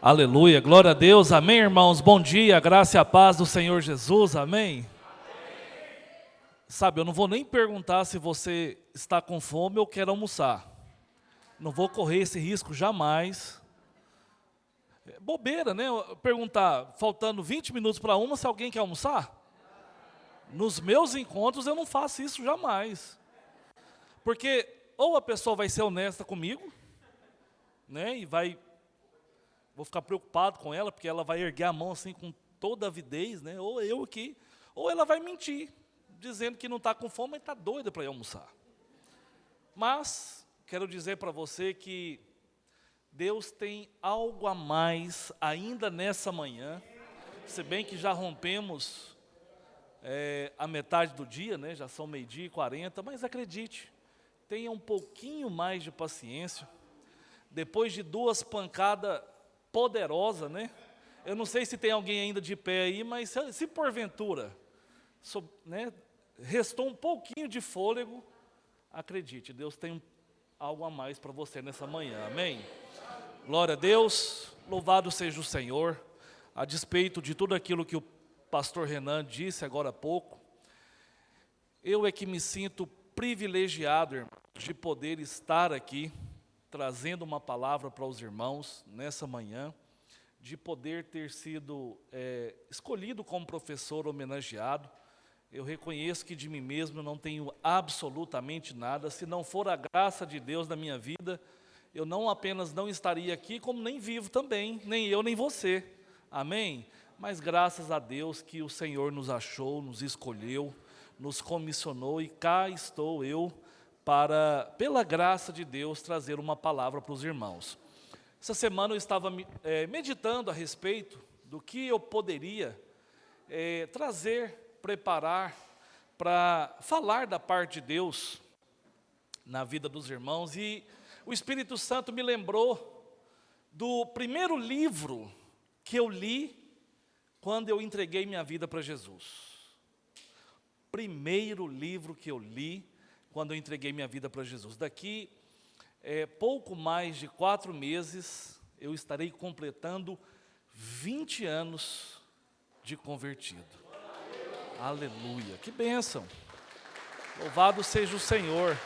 Aleluia, glória a Deus, amém, irmãos, bom dia, graça e a paz do Senhor Jesus, amém? Sabe, eu não vou nem perguntar se você está com fome ou quer almoçar, não vou correr esse risco jamais. É bobeira, né, perguntar, faltando 20 minutos para uma, se alguém quer almoçar? Nos meus encontros eu não faço isso jamais, porque ou a pessoa vai ser honesta comigo, né, e vou ficar preocupado com ela, porque ela vai erguer a mão assim com toda a avidez, né? Ou eu aqui, ou ela vai mentir, dizendo que não está com fome, mas está doida para ir almoçar. Mas, quero dizer para você que Deus tem algo a mais ainda nessa manhã, se bem que já rompemos a metade do dia, né? Já são 12h40, mas acredite, tenha um pouquinho mais de paciência, depois de 2 pancadas poderosa, né? Eu não sei se tem alguém ainda de pé aí, mas se porventura, né, restou um pouquinho de fôlego, acredite, Deus tem algo a mais para você nessa manhã, amém? Glória a Deus, louvado seja o Senhor, a despeito de tudo aquilo que o pastor Renan disse agora há pouco, eu é que me sinto privilegiado, irmão, de poder estar aqui, trazendo uma palavra para os irmãos nessa manhã, de poder ter sido escolhido como professor homenageado. Eu reconheço que de mim mesmo não tenho absolutamente nada, se não for a graça de Deus na minha vida, eu não apenas não estaria aqui, como nem vivo também, nem eu nem você, amém? Mas graças a Deus que o Senhor nos achou, nos escolheu, nos comissionou e cá estou eu, para, pela graça de Deus, trazer uma palavra para os irmãos. Essa semana eu estava meditando a respeito do que eu poderia trazer, preparar, para falar da parte de Deus na vida dos irmãos. E o Espírito Santo me lembrou do primeiro livro que eu li quando eu entreguei minha vida para Jesus. Primeiro livro que eu li quando eu entreguei minha vida para Jesus. Daqui, pouco mais de 4 meses, eu estarei completando 20 anos de convertido. Aleluia, que bênção. Louvado seja o Senhor.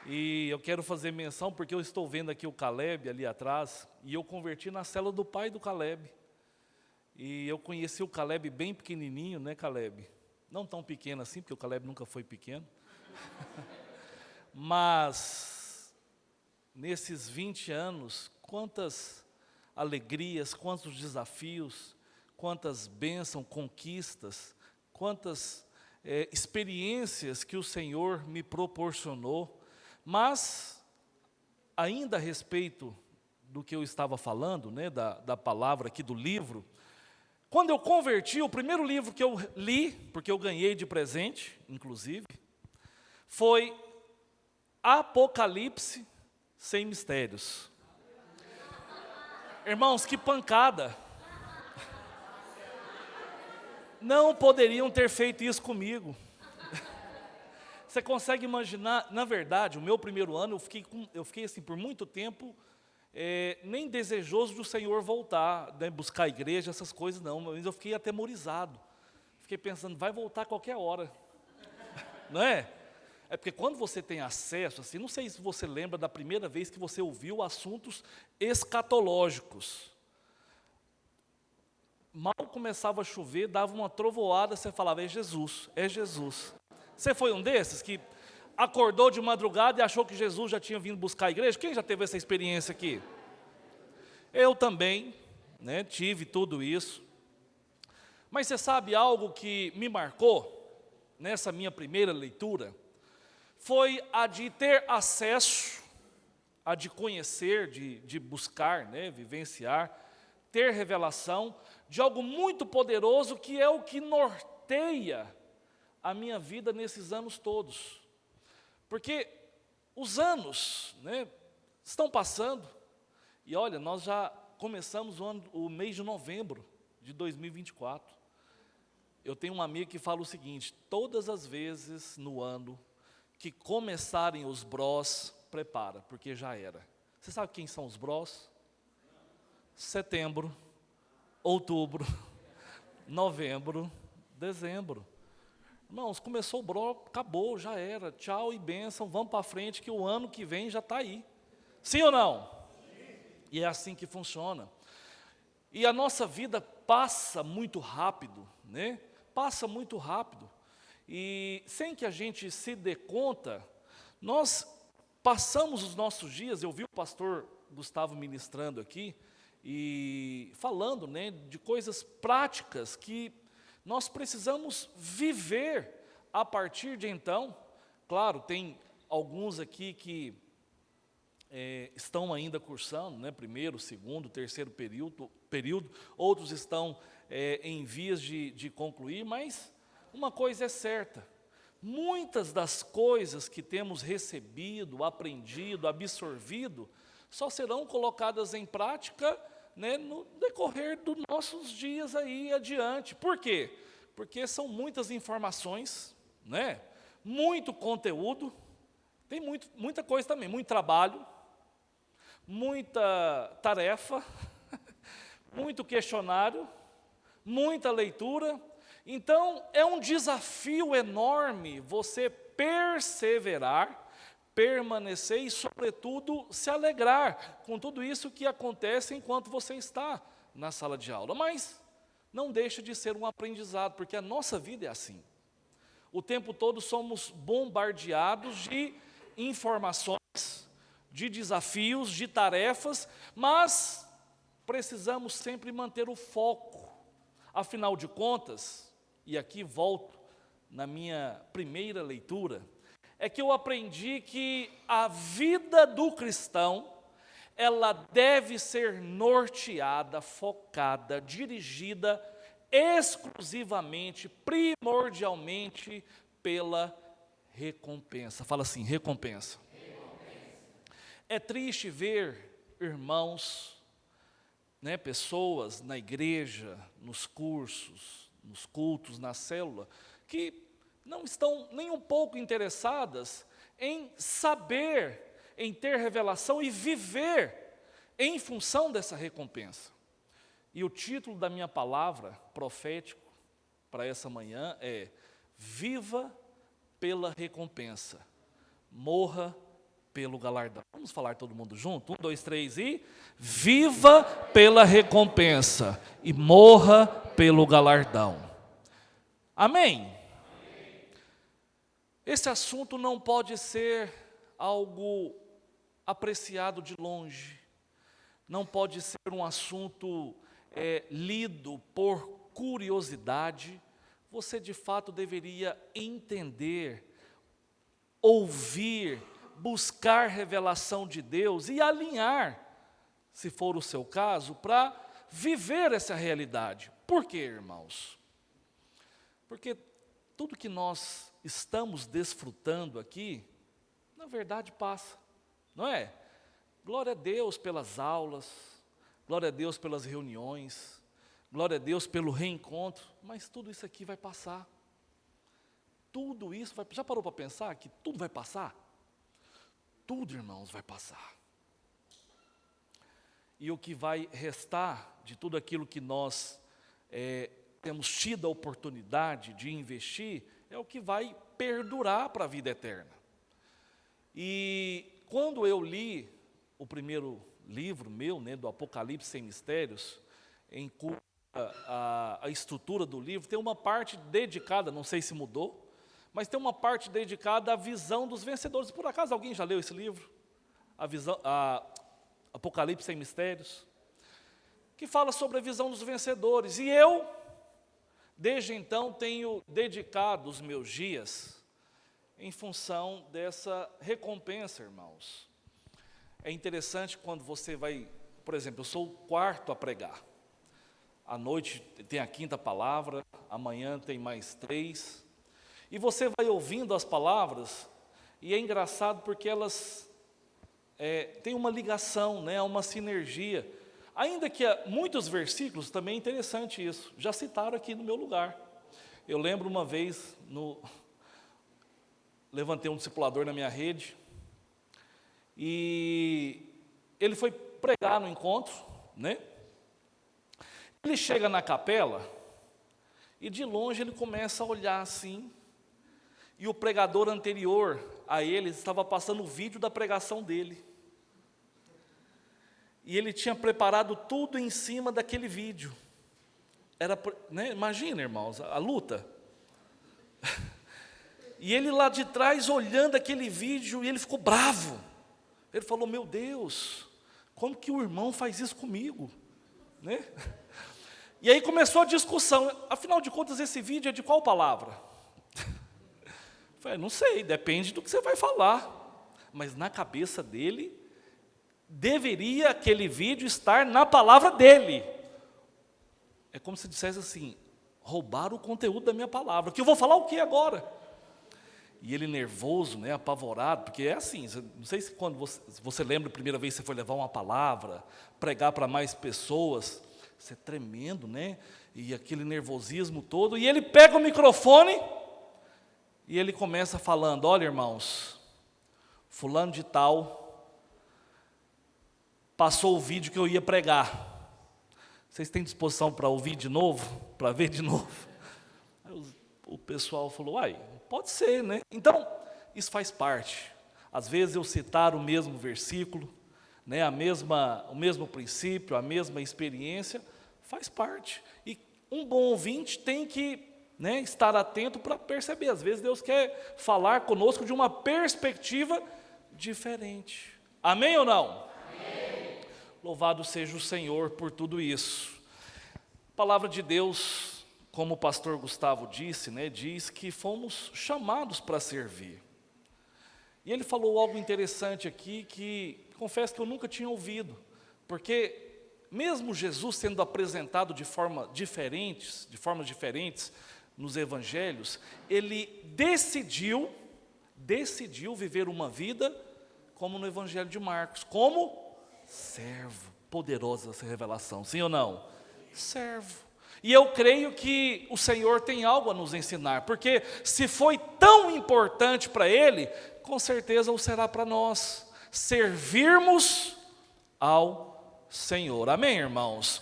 E eu quero fazer menção, porque eu estou vendo aqui o Caleb ali atrás, e eu converti na célula do pai do Caleb. E eu conheci o Caleb bem pequenininho, né, Caleb? Não tão pequeno assim, porque o Caleb nunca foi pequeno. Mas, nesses 20 anos, quantas alegrias, quantos desafios, quantas bênçãos, conquistas, quantas experiências que o Senhor me proporcionou. Mas, ainda a respeito do que eu estava falando, né, da palavra aqui do livro, quando eu converti, o primeiro livro que eu li, porque eu ganhei de presente, inclusive, foi Apocalipse Sem Mistérios. Irmãos, que pancada! Não poderiam ter feito isso comigo. Você consegue imaginar, na verdade, o meu primeiro ano, eu fiquei assim por muito tempo, nem desejoso do Senhor voltar, né, buscar a igreja, essas coisas não, mas eu fiquei atemorizado. Fiquei pensando, vai voltar a qualquer hora. Não é? É porque quando você tem acesso, assim, não sei se você lembra da primeira vez que você ouviu assuntos escatológicos. Mal começava a chover, dava uma trovoada, você falava, é Jesus, é Jesus. Você foi um desses que acordou de madrugada e achou que Jesus já tinha vindo buscar a igreja? Quem já teve essa experiência aqui? Eu também, né, tive tudo isso. Mas você sabe algo que me marcou nessa minha primeira leitura? Foi a de ter acesso, a de conhecer, de buscar, né, vivenciar, ter revelação de algo muito poderoso que é o que norteia a minha vida nesses anos todos. Porque os anos, né, estão passando, e olha, nós já começamos o mês de novembro de 2024. Eu tenho um amigo que fala o seguinte, todas as vezes no ano que começarem os brós, prepara, porque já era. Você sabe quem são os bros? Setembro, outubro, novembro, dezembro. Irmãos, começou o bro, acabou, já era. Tchau e bênção, vamos para frente que o ano que vem já está aí. Sim ou não? E é assim que funciona. E a nossa vida passa muito rápido, né? Passa muito rápido. E sem que a gente se dê conta, nós passamos os nossos dias. Eu vi o pastor Gustavo ministrando aqui e falando, né, de coisas práticas que nós precisamos viver a partir de então. Claro, tem alguns aqui que estão ainda cursando, né, primeiro, segundo, terceiro período, outros estão em vias de concluir, mas uma coisa é certa, muitas das coisas que temos recebido, aprendido, absorvido, só serão colocadas em prática, né, no decorrer dos nossos dias aí adiante. Por quê? Porque são muitas informações, né, muito conteúdo, tem muita coisa também, muito trabalho, muita tarefa, muito questionário, muita leitura. Então, é um desafio enorme você perseverar, permanecer e, sobretudo, se alegrar com tudo isso que acontece enquanto você está na sala de aula. Mas não deixa de ser um aprendizado, porque a nossa vida é assim. O tempo todo somos bombardeados de informações, de desafios, de tarefas, mas precisamos sempre manter o foco. Afinal de contas, e aqui volto na minha primeira leitura, é que eu aprendi que a vida do cristão, ela deve ser norteada, focada, dirigida exclusivamente, primordialmente pela recompensa. Fala assim, recompensa. É triste ver irmãos, né, pessoas na igreja, nos cursos, nos cultos, na célula, que não estão nem um pouco interessadas em saber, em ter revelação e viver em função dessa recompensa. E o título da minha palavra profético para essa manhã é: viva pela recompensa, morra pelo galardão. Vamos falar todo mundo junto? 1, 2, 3 e... Viva pela recompensa e morra pelo galardão. Amém? Esse assunto não pode ser algo apreciado de longe, não pode ser um assunto lido por curiosidade. Você de fato deveria entender, ouvir, buscar revelação de Deus e alinhar, se for o seu caso, para viver essa realidade. Por quê, irmãos? Porque tudo que nós estamos desfrutando aqui, na verdade passa, não é? Glória a Deus pelas aulas, glória a Deus pelas reuniões, glória a Deus pelo reencontro, mas tudo isso aqui vai passar. Tudo isso vai... Já parou para pensar que tudo vai passar? Tudo, irmãos, vai passar. E o que vai restar de tudo aquilo que nós temos tido a oportunidade de investir, é o que vai perdurar para a vida eterna. E quando eu li o primeiro livro meu, né, do Apocalipse Sem Mistérios, em cuja a estrutura do livro tem uma parte dedicada, não sei se mudou, mas tem uma parte dedicada à visão dos vencedores. Por acaso alguém já leu esse livro? Apocalipse Sem Mistérios, que fala sobre a visão dos vencedores. E eu, desde então, tenho dedicado os meus dias em função dessa recompensa, irmãos. É interessante quando você vai, por exemplo, eu sou o quarto a pregar. À noite tem a quinta palavra, amanhã tem mais 3. E você vai ouvindo as palavras, e é engraçado porque elas têm uma ligação, né, uma sinergia. Ainda que há muitos versículos, também é interessante isso, já citaram aqui no meu lugar. Eu lembro uma vez, levantei um discipulador na minha rede, e ele foi pregar no encontro, né? Ele chega na capela e de longe ele começa a olhar assim, e o pregador anterior a ele estava passando o vídeo da pregação dele. E ele tinha preparado tudo em cima daquele vídeo. Era, né, imagina, irmãos, a luta. E ele lá de trás olhando aquele vídeo, e ele ficou bravo. Ele falou: meu Deus, como que o irmão faz isso comigo? Né? E aí começou a discussão. Afinal de contas, esse vídeo é de qual palavra? Eu falei: não sei, depende do que você vai falar. Mas na cabeça dele, deveria aquele vídeo estar na palavra dele. É como se dissesse assim: roubaram o conteúdo da minha palavra, que eu vou falar o que agora? E ele nervoso, né, apavorado, porque é assim, não sei se quando você lembra a primeira vez que você foi levar uma palavra, pregar para mais pessoas, você é tremendo, né, e aquele nervosismo todo, e ele pega o microfone, e ele começa falando: olha, irmãos, fulano de tal passou o vídeo que eu ia pregar. Vocês têm disposição para ouvir de novo? Para ver de novo? Aí o pessoal falou: uai, pode ser, né? Então, isso faz parte. Às vezes eu citar o mesmo versículo, né, o mesmo princípio, a mesma experiência, faz parte. E um bom ouvinte tem que, né, estar atento para perceber. Às vezes Deus quer falar conosco de uma perspectiva diferente. Amém ou não? Amém. Louvado seja o Senhor por tudo isso. A palavra de Deus, como o pastor Gustavo disse, né, diz que fomos chamados para servir. E ele falou algo interessante aqui que confesso que eu nunca tinha ouvido, porque mesmo Jesus sendo apresentado de formas diferentes nos evangelhos, ele decidiu viver uma vida como no evangelho de Marcos, como servo. Poderosa essa revelação, sim ou não? Servo. E eu creio que o Senhor tem algo a nos ensinar, porque se foi tão importante para Ele, com certeza o será para nós, servirmos ao Senhor. Amém, irmãos?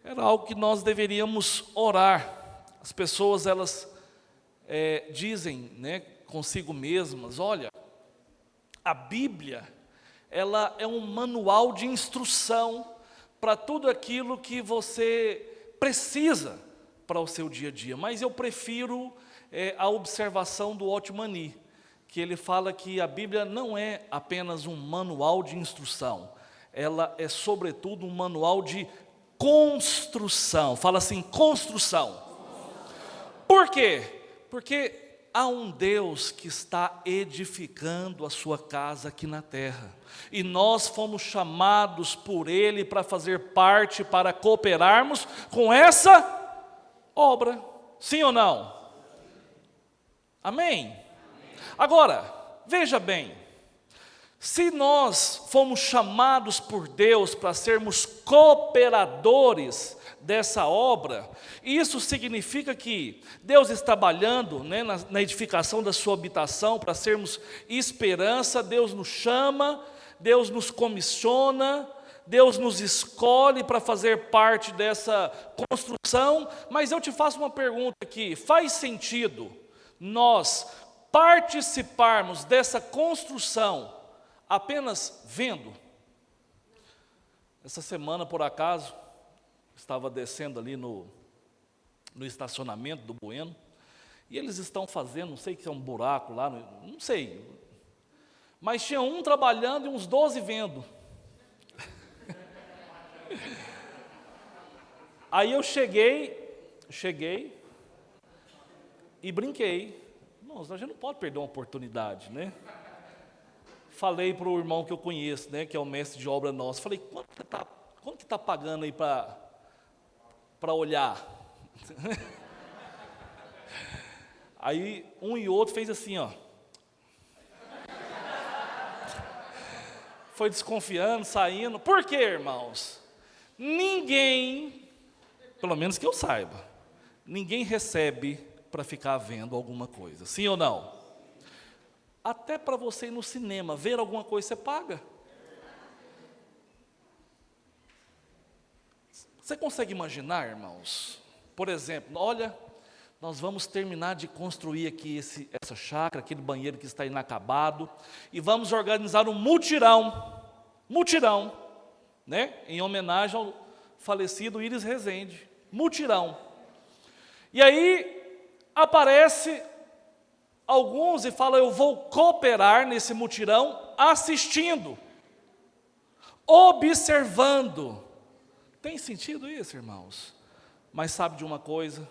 Era algo que nós deveríamos orar. As pessoas, elas dizem, né, consigo mesmas: olha, a Bíblia, ela é um manual de instrução para tudo aquilo que você precisa para o seu dia a dia, mas eu prefiro a observação do Otmani, que ele fala que a Bíblia não é apenas um manual de instrução, ela é sobretudo um manual de construção. Fala assim: construção. Por quê? Porque há um Deus que está edificando a sua casa aqui na terra, e nós fomos chamados por Ele para fazer parte, para cooperarmos com essa obra, sim ou não? Amém? Agora, veja bem, se nós fomos chamados por Deus para sermos cooperadores dessa obra, isso significa que Deus está trabalhando, né, na edificação da sua habitação, para sermos esperança. Deus nos chama, Deus nos comissiona, Deus nos escolhe para fazer parte dessa construção. Mas eu te faço uma pergunta aqui: faz sentido nós participarmos dessa construção apenas vendo? Essa semana, por acaso, estava descendo ali no estacionamento do Bueno, e eles estão fazendo, não sei que é um buraco lá, não sei, mas tinha um trabalhando e uns 12 vendo. Aí eu cheguei e brinquei. Nossa, a gente não pode perder uma oportunidade, né? Falei para o irmão que eu conheço, né, que é o mestre de obra nosso, falei: quanto que está pagando aí para olhar? Aí um e outro fez assim, ó. Foi desconfiando, saindo. Por quê, irmãos? Ninguém, pelo menos que eu saiba, ninguém recebe para ficar vendo alguma coisa, sim ou não? Até para você ir no cinema, ver alguma coisa, você paga. Você consegue imaginar, irmãos? Por exemplo, olha, nós vamos terminar de construir aqui essa chácara, aquele banheiro que está inacabado, e vamos organizar um mutirão, né? Em homenagem ao falecido Íris Rezende, mutirão. E aí aparece alguns e fala: eu vou cooperar nesse mutirão assistindo, observando. Tem sentido isso, irmãos? Mas sabe de uma coisa?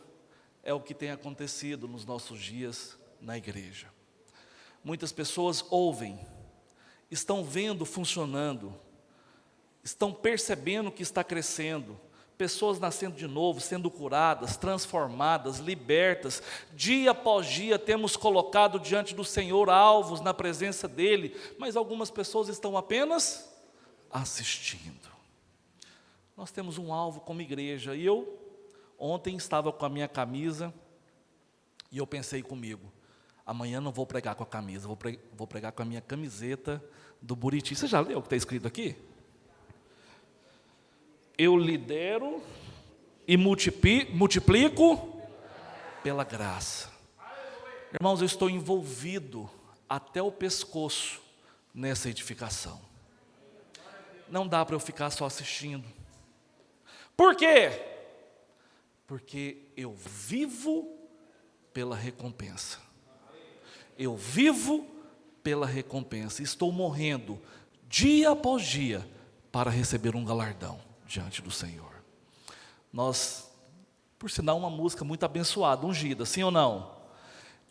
É o que tem acontecido nos nossos dias na igreja. Muitas pessoas ouvem, estão vendo funcionando, estão percebendo que está crescendo, pessoas nascendo de novo, sendo curadas, transformadas, libertas. Dia após dia temos colocado diante do Senhor alvos na presença dEle, mas algumas pessoas estão apenas assistindo. Nós temos um alvo como igreja, e eu ontem estava com a minha camisa, e eu pensei comigo: amanhã não vou pregar com a camisa, vou pregar com a minha camiseta do Buriti. Você já leu o que está escrito aqui? Eu lidero e multiplico pela graça. Irmãos, eu estou envolvido até o pescoço nessa edificação. Não dá para eu ficar só assistindo. Por quê? Porque eu vivo pela recompensa. Eu vivo pela recompensa. Estou morrendo dia após dia para receber um galardão diante do Senhor. Nós, por sinal, uma música muito abençoada, ungida, sim ou não?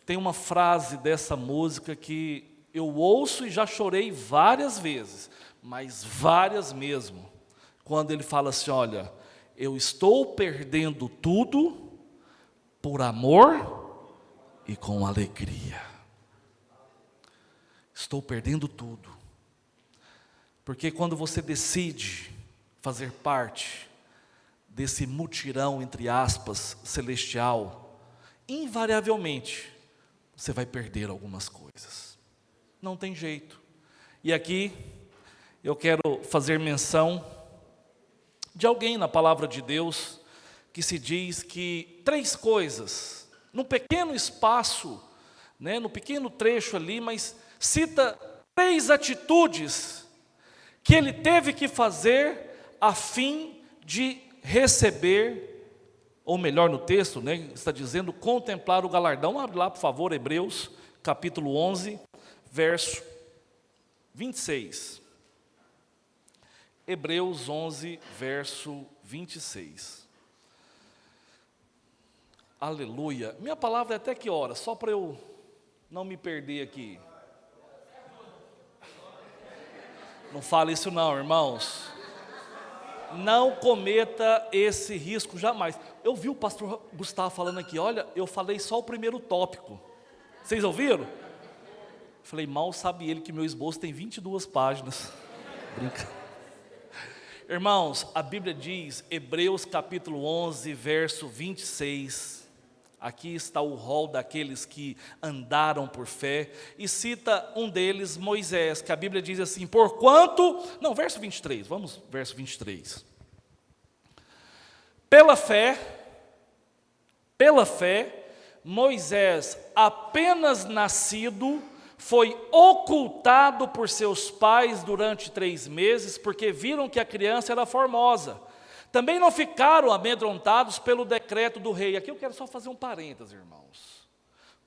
Tem uma frase dessa música que eu ouço e já chorei várias vezes, mas várias mesmo, quando ele fala assim: olha, eu estou perdendo tudo por amor e com alegria. Estou perdendo tudo. Porque quando você decide fazer parte desse mutirão, entre aspas, celestial, invariavelmente você vai perder algumas coisas. Não tem jeito. E aqui eu quero fazer menção de alguém na palavra de Deus que se diz que 3 coisas, num pequeno espaço, né, no pequeno trecho ali, mas cita 3 atitudes que ele teve que fazer a fim de receber, ou melhor no texto, né, está dizendo contemplar o galardão. Abre lá, por favor, Hebreus, capítulo 11, verso 26. Hebreus 11, verso 26. Aleluia. Minha palavra é até que hora? Só para eu não me perder aqui. Não fale isso não, irmãos. Não cometa esse risco jamais. Eu vi o pastor Gustavo falando aqui: olha, eu falei só o primeiro tópico. Vocês ouviram? Falei: mal sabe ele que meu esboço tem 22 páginas. Brinca. Irmãos, a Bíblia diz, Hebreus capítulo 11, verso 26, aqui está o rol daqueles que andaram por fé, e cita um deles, Moisés, que a Bíblia diz assim: porquanto, não, verso 23, vamos, verso 23. Pela fé, Moisés, apenas nascido, foi ocultado por seus pais durante 3 meses, porque viram que a criança era formosa. Também não ficaram amedrontados pelo decreto do rei. Aqui eu quero só fazer um parênteses, irmãos.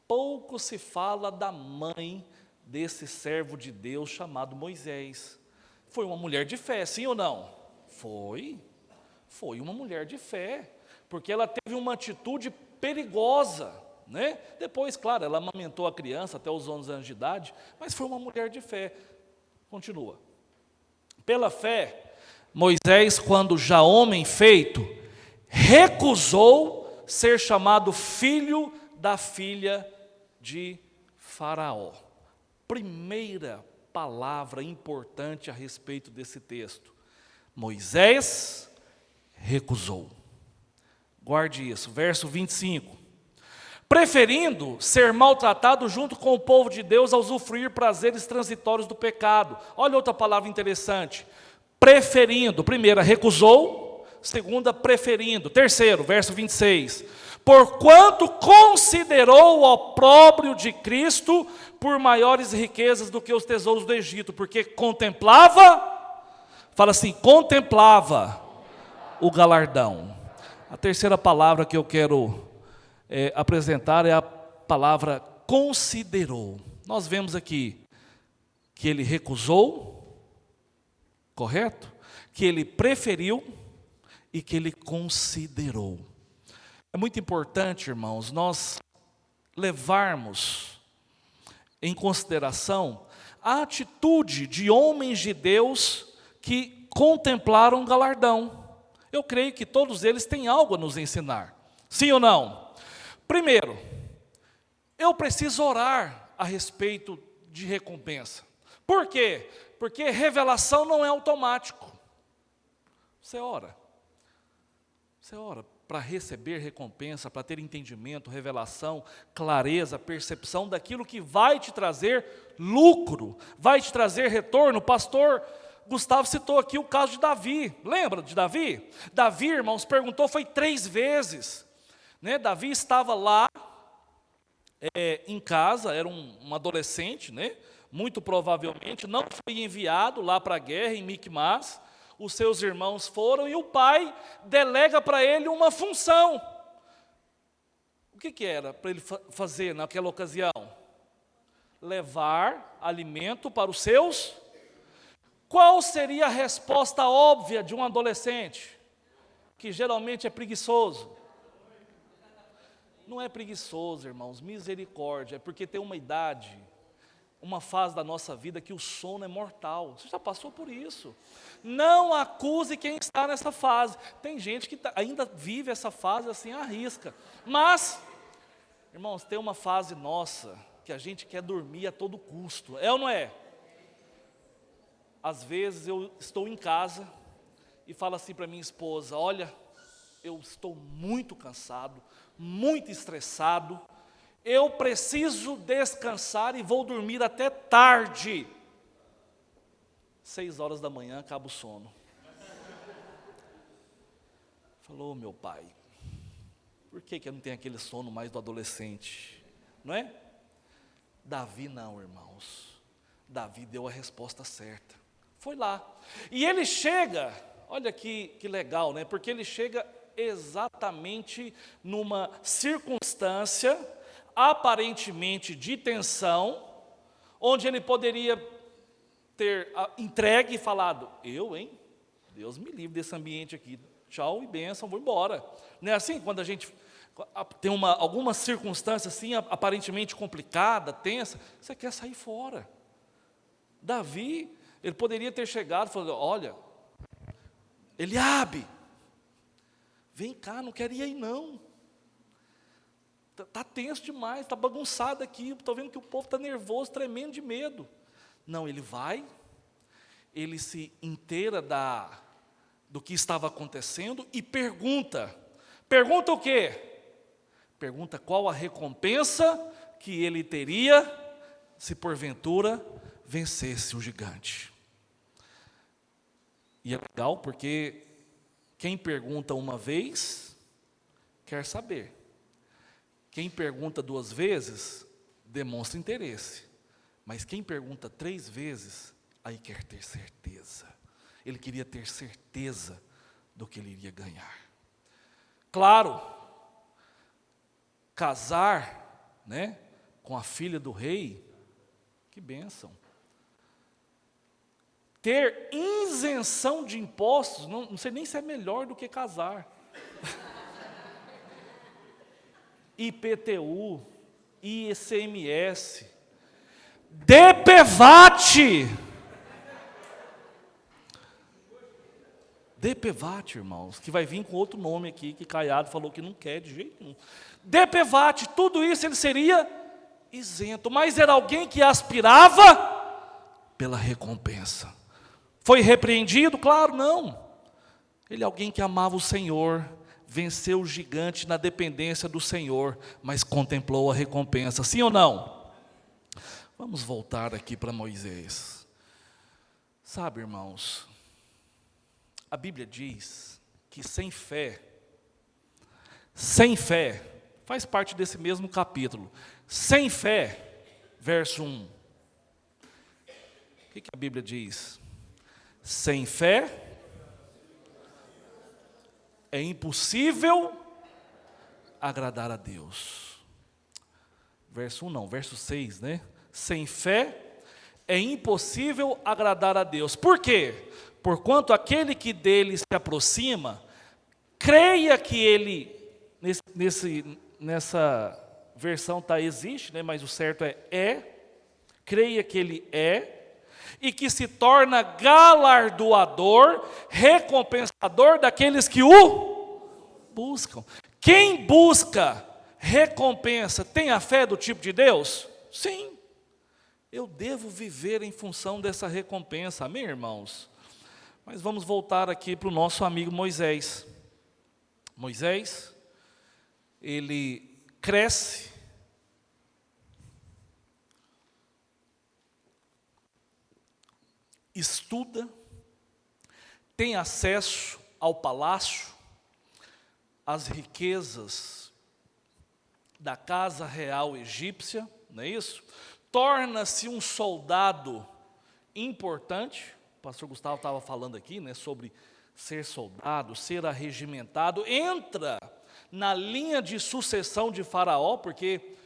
Pouco se fala da mãe desse servo de Deus chamado Moisés. Foi uma mulher de fé, sim ou não? Foi uma mulher de fé, porque ela teve uma atitude perigosa, né? Depois, claro, ela amamentou a criança até os 11 anos de idade, mas foi uma mulher de fé. Continua. Pela fé, Moisés, quando já homem feito, recusou ser chamado filho da filha de Faraó. Primeira palavra importante a respeito desse texto: Moisés recusou. Guarde isso, verso 25. Preferindo ser maltratado junto com o povo de Deus a usufruir prazeres transitórios do pecado. Olha outra palavra interessante. Preferindo, primeira, recusou. segunda, preferindo. Terceiro, verso 26. Porquanto considerou o opróbrio de Cristo por maiores riquezas do que os tesouros do Egito, porque contemplava, fala assim, contemplava o galardão. A terceira palavra que eu quero apresentar é a palavra considerou. Nós vemos aqui que ele recusou, correto? Que ele preferiu e que ele considerou. É muito importante, irmãos, nós levarmos em consideração a atitude de homens de Deus que contemplaram o galardão. Eu creio que todos eles têm algo a nos ensinar. Sim ou não? Primeiro, eu preciso orar a respeito de recompensa. Por quê? Porque revelação não é automático. Você ora para receber recompensa, para ter entendimento, revelação, clareza, percepção daquilo que vai te trazer lucro, vai te trazer retorno. O pastor Gustavo citou aqui o caso de Davi. Lembra de Davi? Davi, irmãos, perguntou, foi 3 vezes. Né? Davi estava lá em casa, era um adolescente, né? Muito provavelmente não foi enviado lá para a guerra em Micmas. Os seus irmãos foram e o pai delega para ele uma função. O que era para ele fazer naquela ocasião? Levar alimento para os seus. Qual seria a resposta óbvia de um adolescente? Que geralmente é preguiçoso. Não é preguiçoso, irmãos, misericórdia, é porque tem uma idade, uma fase da nossa vida que o sono é mortal. Você já passou por isso. Não acuse quem está nessa fase. Tem gente que ainda vive essa fase assim, arrisca. Mas, irmãos, tem uma fase nossa que a gente quer dormir a todo custo. É ou não é? Às vezes eu estou em casa e falo assim para minha esposa, olha, eu estou muito cansado, muito estressado, eu preciso descansar e vou dormir até tarde. 6 horas da manhã acaba o sono. Falou, meu pai, por que eu não tenho aquele sono mais do adolescente? Não é? Davi não, irmãos. Davi deu a resposta certa. Foi lá. E ele chega, olha que legal, né? Porque ele chega exatamente numa circunstância aparentemente de tensão, onde ele poderia ter entregue e falado, Deus me livre desse ambiente aqui, tchau e bênção, vou embora. Não é assim? Quando a gente tem alguma circunstância assim, aparentemente complicada, tensa, você quer sair fora. Davi, ele poderia ter chegado e falado, olha, Eliabe, vem cá, não quero ir aí não. Está tenso demais, está bagunçado aqui, estou vendo que o povo está nervoso, tremendo de medo. Não, ele vai, ele se inteira do que estava acontecendo e pergunta. Pergunta o quê? Pergunta qual a recompensa que ele teria se porventura vencesse o gigante. E é legal porque quem pergunta uma vez, quer saber. Quem pergunta 2 vezes, demonstra interesse. Mas quem pergunta 3 vezes, aí quer ter certeza. Ele queria ter certeza do que ele iria ganhar. Claro, casar, né, com a filha do rei, que bênção. Ter isenção de impostos, não sei nem se é melhor do que casar. IPTU, ICMS, DPVAT. DPVAT, irmãos, que vai vir com outro nome aqui, que Caiado falou que não quer de jeito nenhum. DPVAT, tudo isso ele seria isento, mas era alguém que aspirava pela recompensa. Foi repreendido? Claro, não. Ele é alguém que amava o Senhor, venceu o gigante na dependência do Senhor, mas contemplou a recompensa. Sim ou não? Vamos voltar aqui para Moisés. Sabe, irmãos, a Bíblia diz que sem fé, faz parte desse mesmo capítulo, sem fé, verso 1. O que a Bíblia diz? Sem fé é impossível agradar a Deus. Verso 1 não, verso 6, né? Sem fé é impossível agradar a Deus. Por quê? Porquanto aquele que dele se aproxima, creia que ele, nessa versão existe, né? Mas o certo creia que ele e que se torna galardoador, recompensador daqueles que o buscam. Quem busca recompensa tem a fé do tipo de Deus? Sim. Eu devo viver em função dessa recompensa, amém, irmãos? Mas vamos voltar aqui para o nosso amigo Moisés. Moisés, ele cresce, estuda, tem acesso ao palácio, às riquezas da casa real egípcia, não é isso? Torna-se um soldado importante. O pastor Gustavo estava falando aqui, né, sobre ser soldado, ser arregimentado. Entra na linha de sucessão de Faraó, porque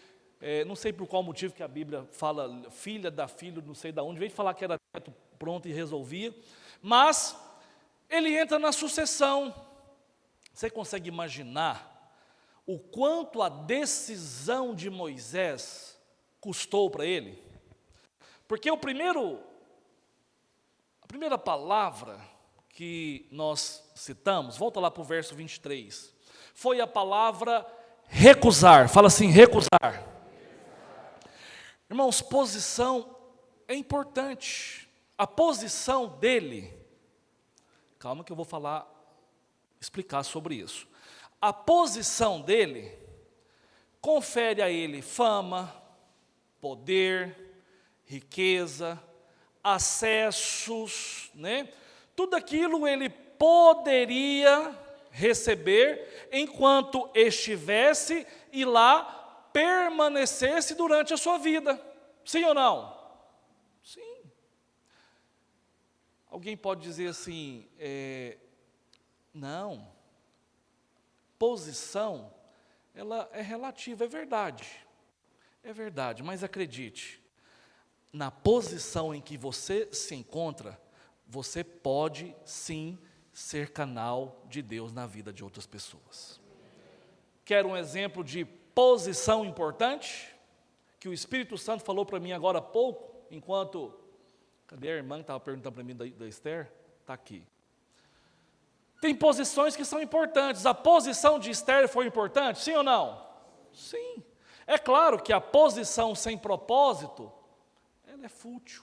não sei por qual motivo que a Bíblia fala filha da filha, não sei de onde, veio de falar que era neto pronto e resolvia, mas ele entra na sucessão. Você consegue imaginar o quanto a decisão de Moisés custou para ele? Porque a primeira palavra que nós citamos, volta lá para o verso 23, foi a palavra recusar. Fala assim, recusar. Irmãos, posição é importante. A posição dele, calma que eu vou explicar sobre isso. A posição dele confere a ele fama, poder, riqueza, acessos, né? Tudo aquilo ele poderia receber enquanto estivesse e lá permanecesse durante a sua vida. Sim ou não? Sim. Alguém pode dizer assim, não, posição, ela é relativa, é verdade, mas acredite, na posição em que você se encontra, você pode sim ser canal de Deus na vida de outras pessoas. Quer um exemplo de posição importante? Que o Espírito Santo falou para mim agora há pouco, enquanto... Cadê a irmã que estava perguntando para mim da Esther? Está aqui. Tem posições que são importantes. A posição de Esther foi importante, sim ou não? Sim. É claro que a posição sem propósito, ela é fútil,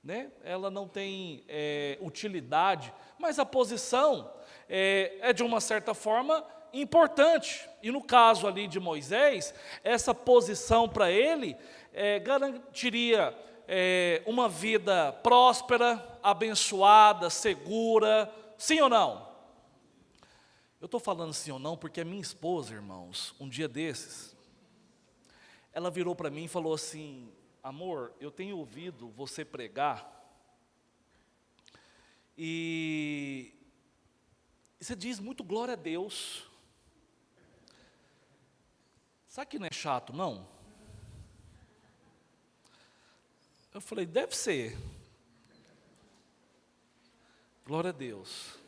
né? Ela não tem utilidade, mas a posição é de uma certa forma importante. E no caso ali de Moisés, essa posição para ele garantiria uma vida próspera, abençoada, segura, sim ou não? Eu estou falando sim ou não porque a minha esposa, irmãos, um dia desses, ela virou para mim e falou assim, amor, eu tenho ouvido você pregar e você diz muito glória a Deus. Sabe que não é chato, não? Eu falei, deve ser. Glória a Deus.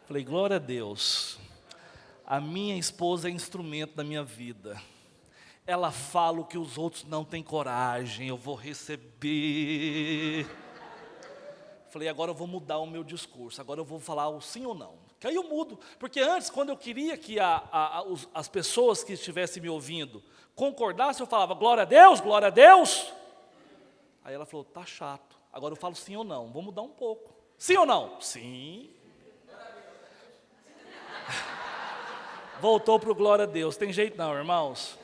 Falei, glória a Deus. A minha esposa é instrumento da minha vida. Ela fala o que os outros não têm coragem, eu vou receber. Falei, agora eu vou mudar o meu discurso, agora eu vou falar o sim ou não. Que aí eu mudo, porque antes, quando eu queria que as pessoas que estivessem me ouvindo concordassem, eu falava, glória a Deus, glória a Deus. Aí ela falou, tá chato, agora eu falo sim ou não, vou mudar um pouco. Sim ou não? Sim. Voltou para o glória a Deus, tem jeito não, irmãos.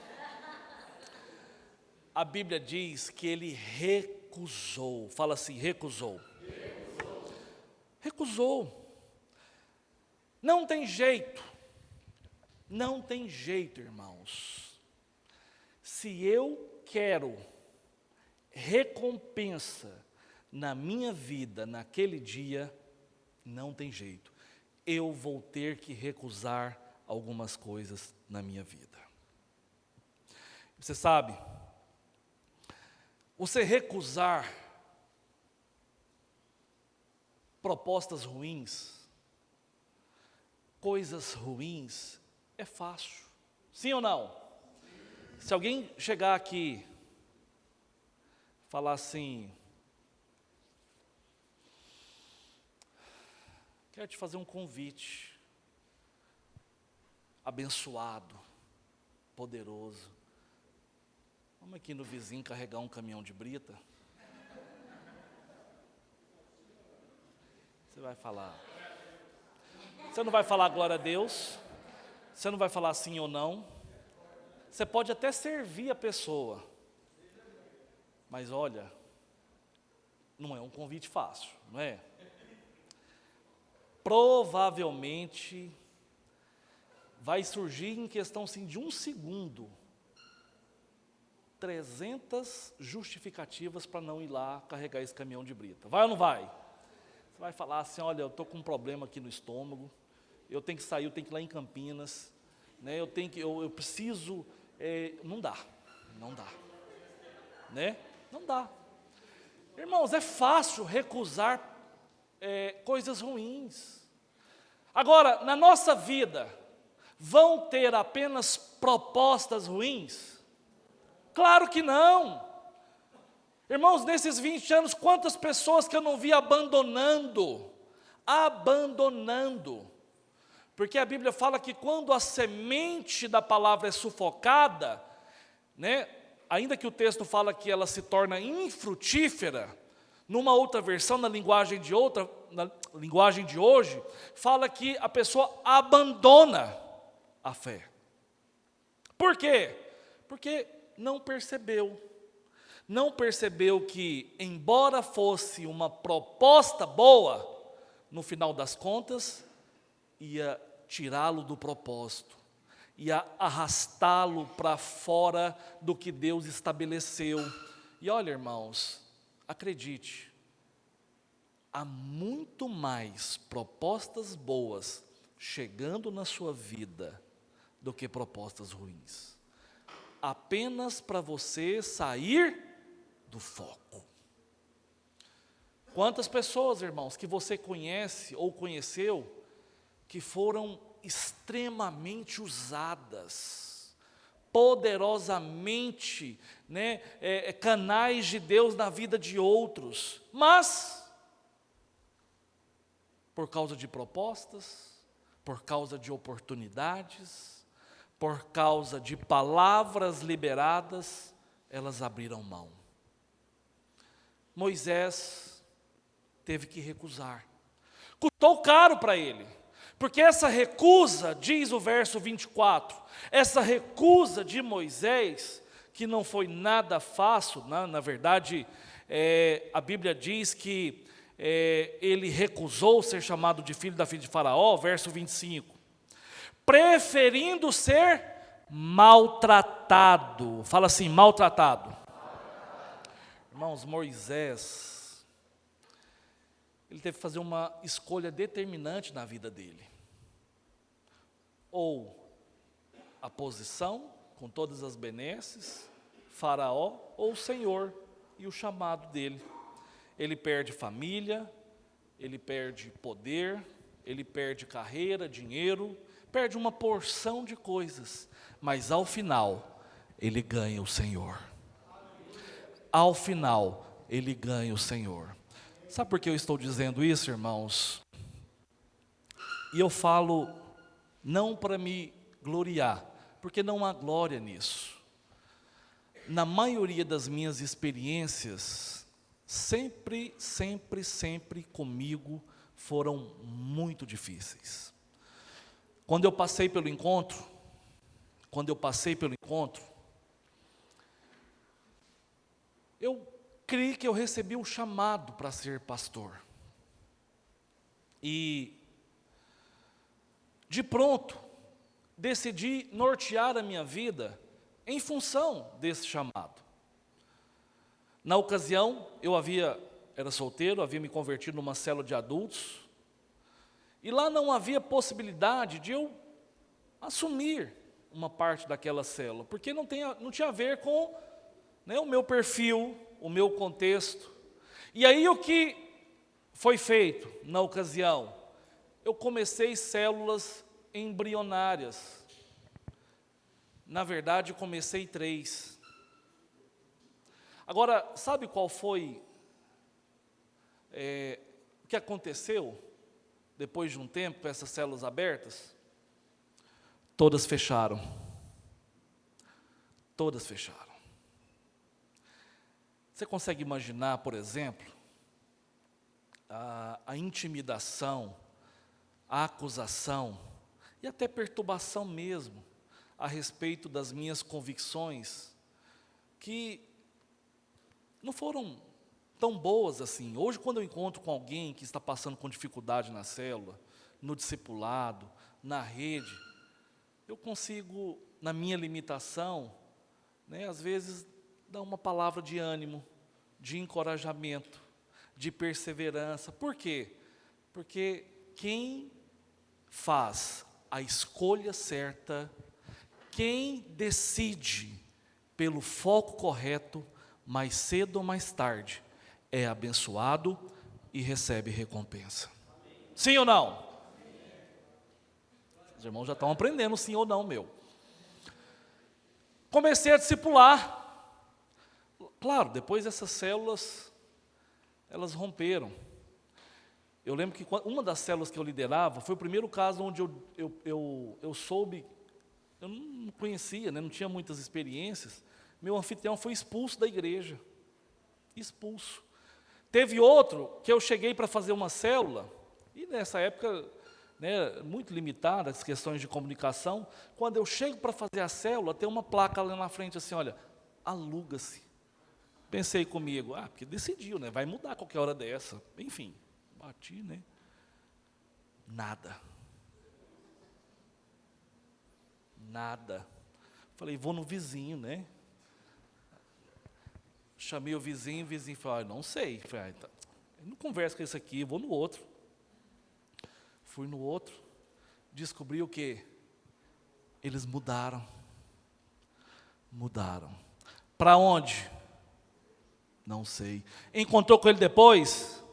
A Bíblia diz que ele recusou, fala assim, recusou. Recusou. Não tem jeito. Não tem jeito, irmãos. Se eu quero recompensa na minha vida, naquele dia, não tem jeito. Eu vou ter que recusar algumas coisas na minha vida. Você sabe, você recusar propostas ruins, coisas ruins, é fácil. Sim ou não? Se alguém chegar aqui, falar assim, quero te fazer um convite, abençoado, poderoso. Vamos aqui no vizinho carregar um caminhão de brita. Você vai falar. Você não vai falar glória a Deus. Você não vai falar sim ou não. Você pode até servir a pessoa. Mas olha, não é um convite fácil, não é? Provavelmente vai surgir em questão sim, de um segundo 300 justificativas para não ir lá carregar esse caminhão de brita. Vai ou não vai? Você vai falar assim, olha, eu estou com um problema aqui no estômago, eu tenho que sair, eu tenho que ir lá em Campinas, né? Eu preciso, não dá, né? Não dá. Irmãos, é fácil recusar coisas ruins. Agora, na nossa vida, vão ter apenas propostas ruins? Claro que não. Irmãos, nesses 20 anos, quantas pessoas que eu não vi abandonando, porque a Bíblia fala que quando a semente da palavra é sufocada, né, ainda que o texto fala que ela se torna infrutífera, numa outra versão, na linguagem de hoje, fala que a pessoa abandona a fé. Por quê? Porque não percebeu que, embora fosse uma proposta boa, no final das contas, ia tirá-lo do propósito, ia arrastá-lo para fora do que Deus estabeleceu. E olha, irmãos, acredite, há muito mais propostas boas chegando na sua vida do que propostas ruins. Apenas para você sair do foco. Quantas pessoas, irmãos, que você conhece ou conheceu, que foram extremamente usadas, poderosamente, né, canais de Deus na vida de outros, mas, por causa de propostas, por causa de oportunidades, por causa de palavras liberadas, elas abriram mão. Moisés teve que recusar. Custou caro para ele, porque essa recusa, diz o verso 24, essa recusa de Moisés, que não foi nada fácil, na verdade, a Bíblia diz que ele recusou ser chamado de filho da filha de Faraó, verso 25, preferindo ser maltratado. Fala assim, maltratado. Irmãos, Moisés, ele teve que fazer uma escolha determinante na vida dele. Ou a posição, com todas as benesses, Faraó, ou o Senhor e o chamado dele. Ele perde família, ele perde poder, ele perde carreira, dinheiro, perde uma porção de coisas, mas ao final, ele ganha o Senhor. Ao final, ele ganha o Senhor. Sabe por que eu estou dizendo isso, irmãos? E eu falo não para me gloriar, porque não há glória nisso. Na maioria das minhas experiências, sempre comigo foram muito difíceis. Quando eu passei pelo encontro, eu creio que eu recebi um chamado para ser pastor. E De pronto, decidi nortear a minha vida em função desse chamado. Na ocasião, era solteiro, havia me convertido numa célula de adultos, e lá não havia possibilidade de eu assumir uma parte daquela célula, porque não tinha a ver com, né, o meu perfil, o meu contexto. E aí o que foi feito na ocasião? Eu comecei células embrionárias. Na verdade, eu comecei 3. Agora, sabe qual foi o que aconteceu depois de um tempo com essas células abertas? Todas fecharam. Todas fecharam. Você consegue imaginar, por exemplo, a intimidação, a acusação e até perturbação mesmo a respeito das minhas convicções, que não foram tão boas assim. Hoje, quando eu encontro com alguém que está passando com dificuldade na célula, no discipulado, na rede, eu consigo, na minha limitação, né, às vezes, dar uma palavra de ânimo, de encorajamento, de perseverança. Por quê? Porque quem faz a escolha certa, quem decide pelo foco correto, mais cedo ou mais tarde, é abençoado e recebe recompensa. Sim ou não? Os irmãos já estão aprendendo sim ou não, meu. Comecei a discipular. Claro, depois essas células, elas romperam. Eu lembro que uma das células que eu liderava, foi o primeiro caso onde eu soube, eu não conhecia, né, não tinha muitas experiências, meu anfitrião foi expulso da igreja. Expulso. Teve outro que eu cheguei para fazer uma célula, e nessa época, né, muito limitada as questões de comunicação, quando eu chego para fazer a célula, tem uma placa lá na frente assim, olha, aluga-se. Pensei comigo, porque decidiu, né, vai mudar a qualquer hora dessa. Enfim, bati, né, nada. Nada. Falei, vou no vizinho, né. Chamei o vizinho falou, não sei. Falei, tá. Eu não converso com esse aqui, vou no outro. Fui no outro, descobri o quê? Eles mudaram. Mudaram. Para onde? Não sei. Encontrou com ele depois?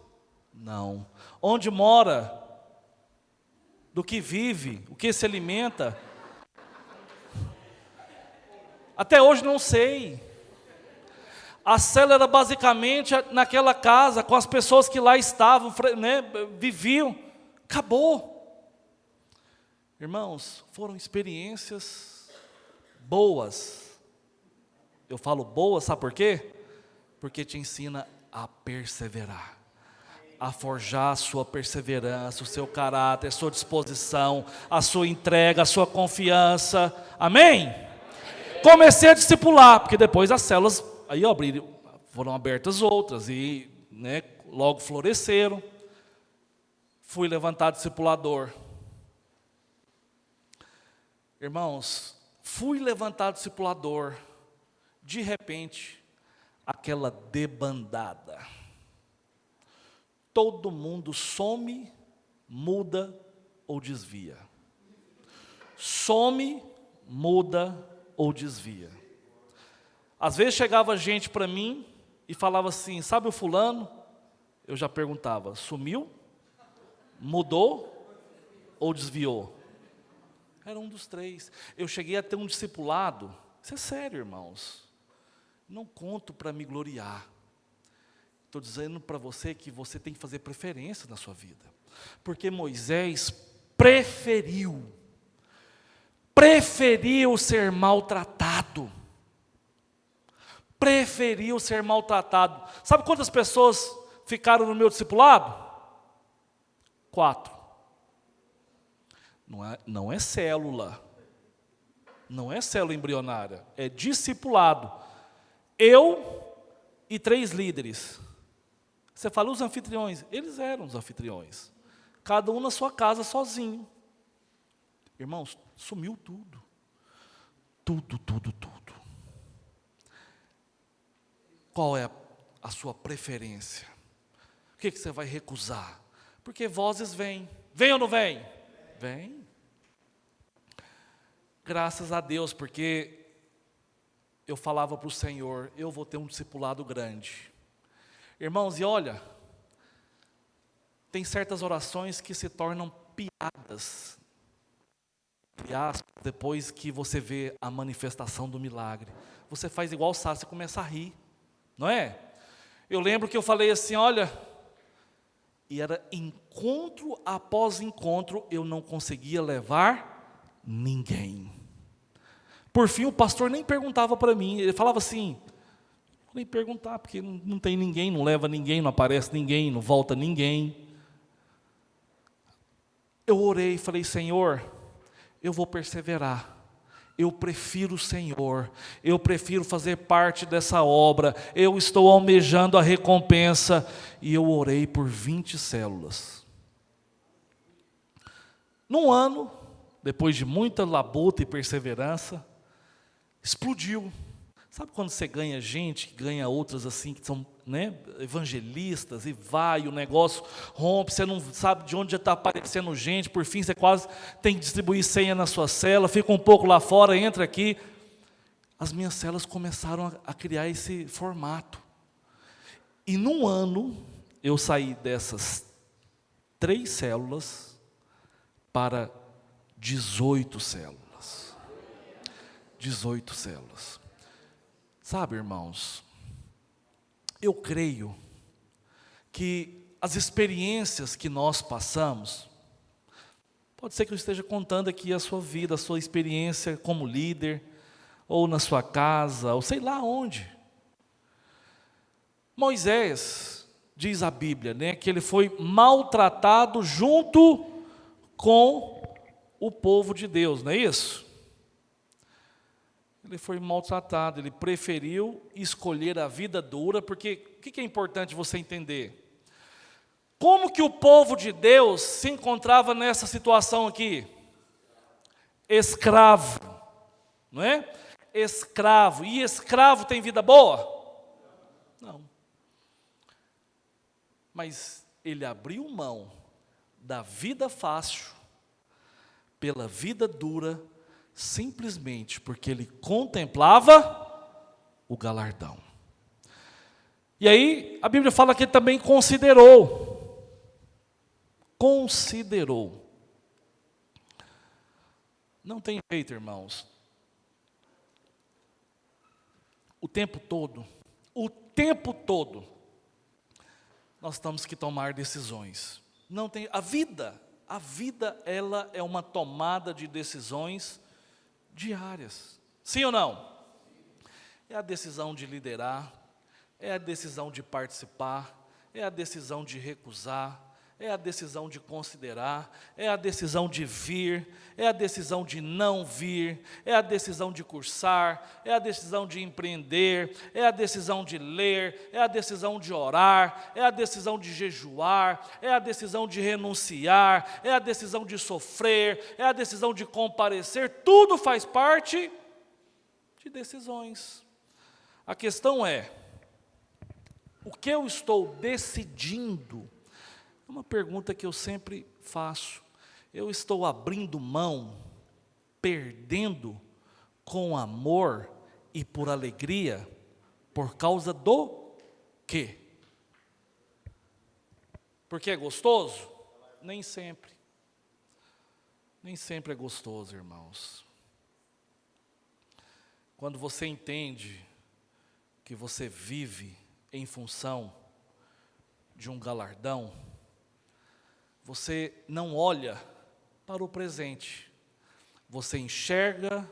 Não. Onde mora? Do que vive? O que se alimenta? Até hoje não sei. A célula era basicamente naquela casa, com as pessoas que lá estavam, né, viviam. Acabou. Irmãos, foram experiências boas. Eu falo boas, sabe por quê? Porque te ensina a perseverar, a forjar a sua perseverança, o seu caráter, a sua disposição, a sua entrega, a sua confiança. Amém? Comecei a discipular, porque depois as células aí foram abertas outras e, né, logo floresceram. Fui levantado discipulador. Irmãos, fui levantado discipulador. De repente, aquela debandada. Todo mundo some, muda ou desvia. Some, muda ou desvia. Às vezes chegava gente para mim e falava assim, sabe o fulano? Eu já perguntava, sumiu? Mudou? Ou desviou? Era um dos 3. Eu cheguei a ter um discipulado, isso é sério, irmãos. Não conto para me gloriar. Estou dizendo para você que você tem que fazer preferência na sua vida. Porque Moisés preferiu ser maltratado. Preferiu ser maltratado. Sabe quantas pessoas ficaram no meu discipulado? 4. Não é célula. Não é célula embrionária. É discipulado. Eu e 3 líderes. Você fala os anfitriões. Eles eram os anfitriões. Cada um na sua casa sozinho. Irmãos, sumiu tudo. Tudo, tudo, tudo. Qual é a sua preferência? O que você vai recusar? Porque vozes vêm. Vem ou não vem? Vem. Graças a Deus, porque eu falava para o Senhor, eu vou ter um discipulado grande. Irmãos, e olha, tem certas orações que se tornam piadas, depois que você vê a manifestação do milagre. Você faz igual o Sá, você começa a rir, não é? Eu lembro que eu falei assim, olha, e era encontro após encontro, eu não conseguia levar ninguém. Por fim, o pastor nem perguntava para mim, ele falava assim, vou nem perguntar, porque não tem ninguém, não leva ninguém, não aparece ninguém, não volta ninguém. Eu orei e falei, Senhor, eu vou perseverar, eu prefiro o Senhor, eu prefiro fazer parte dessa obra, eu estou almejando a recompensa, e eu orei por 20 células. Num ano, depois de muita labuta e perseverança, explodiu. Sabe quando você ganha gente, que ganha outras assim, que são, né, evangelistas, e vai, o negócio rompe, você não sabe de onde já está aparecendo gente, por fim você quase tem que distribuir senha na sua cela, fica um pouco lá fora, entra aqui. As minhas celas começaram a criar esse formato. E num ano, eu saí dessas 3 células para 18 células. 18 células. Sabe, irmãos, eu creio que as experiências que nós passamos, pode ser que eu esteja contando aqui a sua vida, a sua experiência como líder, ou na sua casa, ou sei lá onde. Moisés, diz a Bíblia, né, que ele foi maltratado junto com o povo de Deus, não é isso? Ele foi maltratado, ele preferiu escolher a vida dura, porque o que é importante você entender? Como que o povo de Deus se encontrava nessa situação aqui? Escravo, não é? Escravo, e escravo tem vida boa? Não. Mas ele abriu mão da vida fácil, pela vida dura, simplesmente porque ele contemplava o galardão. E aí, a Bíblia fala que ele também considerou. Considerou. Não tem jeito, irmãos. O tempo todo, nós temos que tomar decisões. Não tem, a vida, ela é uma tomada de decisões diárias. Sim ou não? É a decisão de liderar, é a decisão de participar, é a decisão de recusar, é a decisão de considerar, é a decisão de vir, é a decisão de não vir, é a decisão de cursar, é a decisão de empreender, é a decisão de ler, é a decisão de orar, é a decisão de jejuar, é a decisão de renunciar, é a decisão de sofrer, é a decisão de comparecer, tudo faz parte de decisões. A questão é, o que eu estou decidindo? É uma pergunta que eu sempre faço. Eu estou abrindo mão, perdendo com amor e por alegria, por causa do quê? Porque é gostoso? Nem sempre. Nem sempre é gostoso, irmãos. Quando você entende que você vive em função de um galardão, você não olha para o presente, você enxerga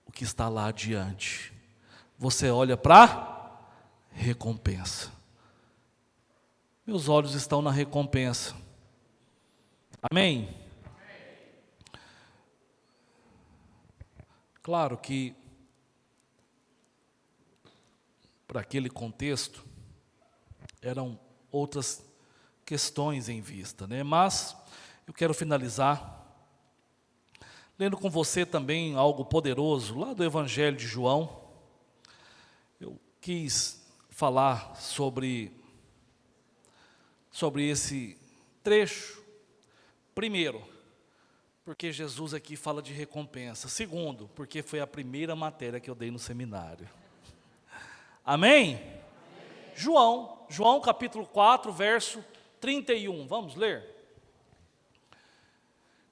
o que está lá adiante, você olha para a recompensa. Meus olhos estão na recompensa. Amém? Claro que, para aquele contexto, eram outras questões em vista, né? Mas eu quero finalizar lendo com você também algo poderoso, lá do Evangelho de João. Eu quis falar sobre esse trecho. Primeiro, porque Jesus aqui fala de recompensa. Segundo, porque foi a primeira matéria que eu dei no seminário. Amém? João capítulo 4, verso 31. Vamos ler?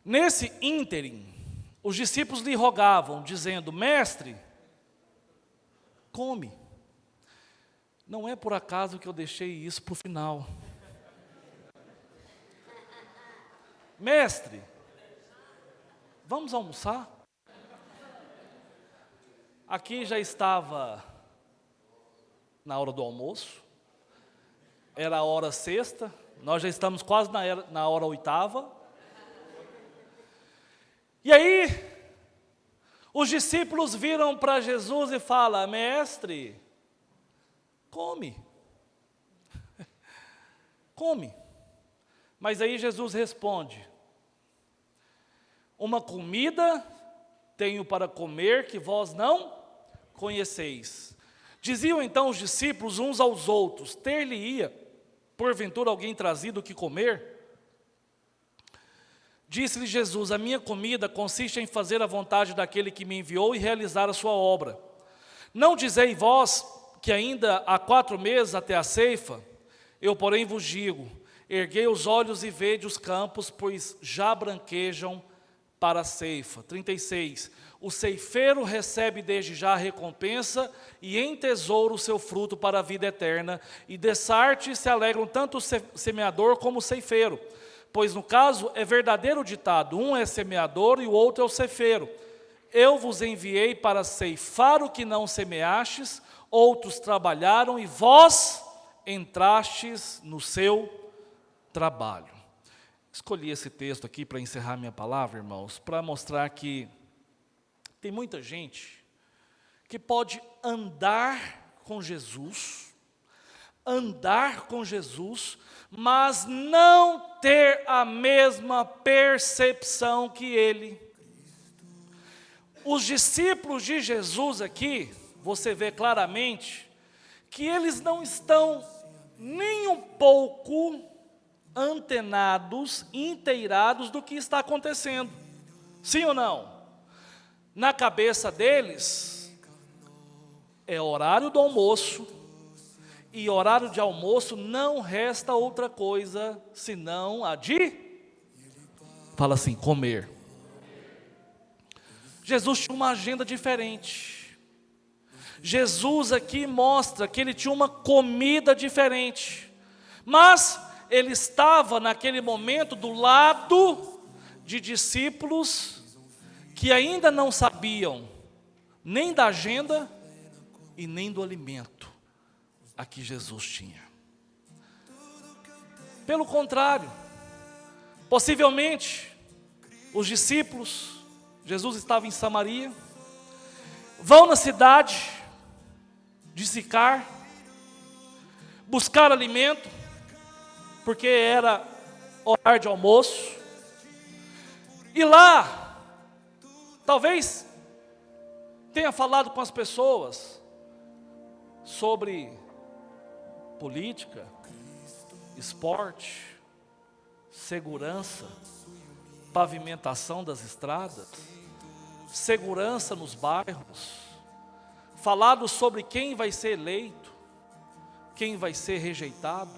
Nesse ínterim, os discípulos lhe rogavam, dizendo: Mestre, come. Não é por acaso que eu deixei isso para o final. Mestre, vamos almoçar? Aqui já estava na hora do almoço, era a hora sexta, nós já estamos quase na hora oitava. E aí, os discípulos viram para Jesus e falam: Mestre, come. Come. Mas aí Jesus responde: uma comida tenho para comer que vós não conheceis. Diziam então os discípulos uns aos outros: ter-lhe-ia, porventura, alguém trazido o que comer? Disse-lhe Jesus: a minha comida consiste em fazer a vontade daquele que me enviou e realizar a sua obra. Não dizei vós que ainda há 4 meses até a ceifa? Eu, porém, vos digo: erguei os olhos e vede os campos, pois já branquejam para a ceifa. 36. O ceifeiro recebe desde já a recompensa e entesoura o seu fruto para a vida eterna, e dessa arte se alegram tanto o semeador como o ceifeiro. Pois no caso é verdadeiro o ditado: um é semeador e o outro é o ceifeiro. Eu vos enviei para ceifar o que não semeastes, outros trabalharam e vós entrastes no seu trabalho. Escolhi esse texto aqui para encerrar minha palavra, irmãos, para mostrar que tem muita gente que pode andar com Jesus, mas não ter a mesma percepção que ele. Os discípulos de Jesus aqui, você vê claramente que eles não estão nem um pouco antenados, inteirados do que está acontecendo. Sim ou não? Na cabeça deles, é horário do almoço, e horário de almoço não resta outra coisa senão a de, fala assim, comer. Jesus tinha uma agenda diferente. Jesus aqui mostra que ele tinha uma comida diferente. Mas ele estava naquele momento do lado de discípulos que ainda não sabiam nem da agenda e nem do alimento a que Jesus tinha. Pelo contrário, possivelmente, os discípulos, Jesus estava em Samaria, vão na cidade de Sicar, buscar alimento, porque era horário de almoço, e lá, talvez tenha falado com as pessoas sobre política, esporte, segurança, pavimentação das estradas, segurança nos bairros, falado sobre quem vai ser eleito, quem vai ser rejeitado,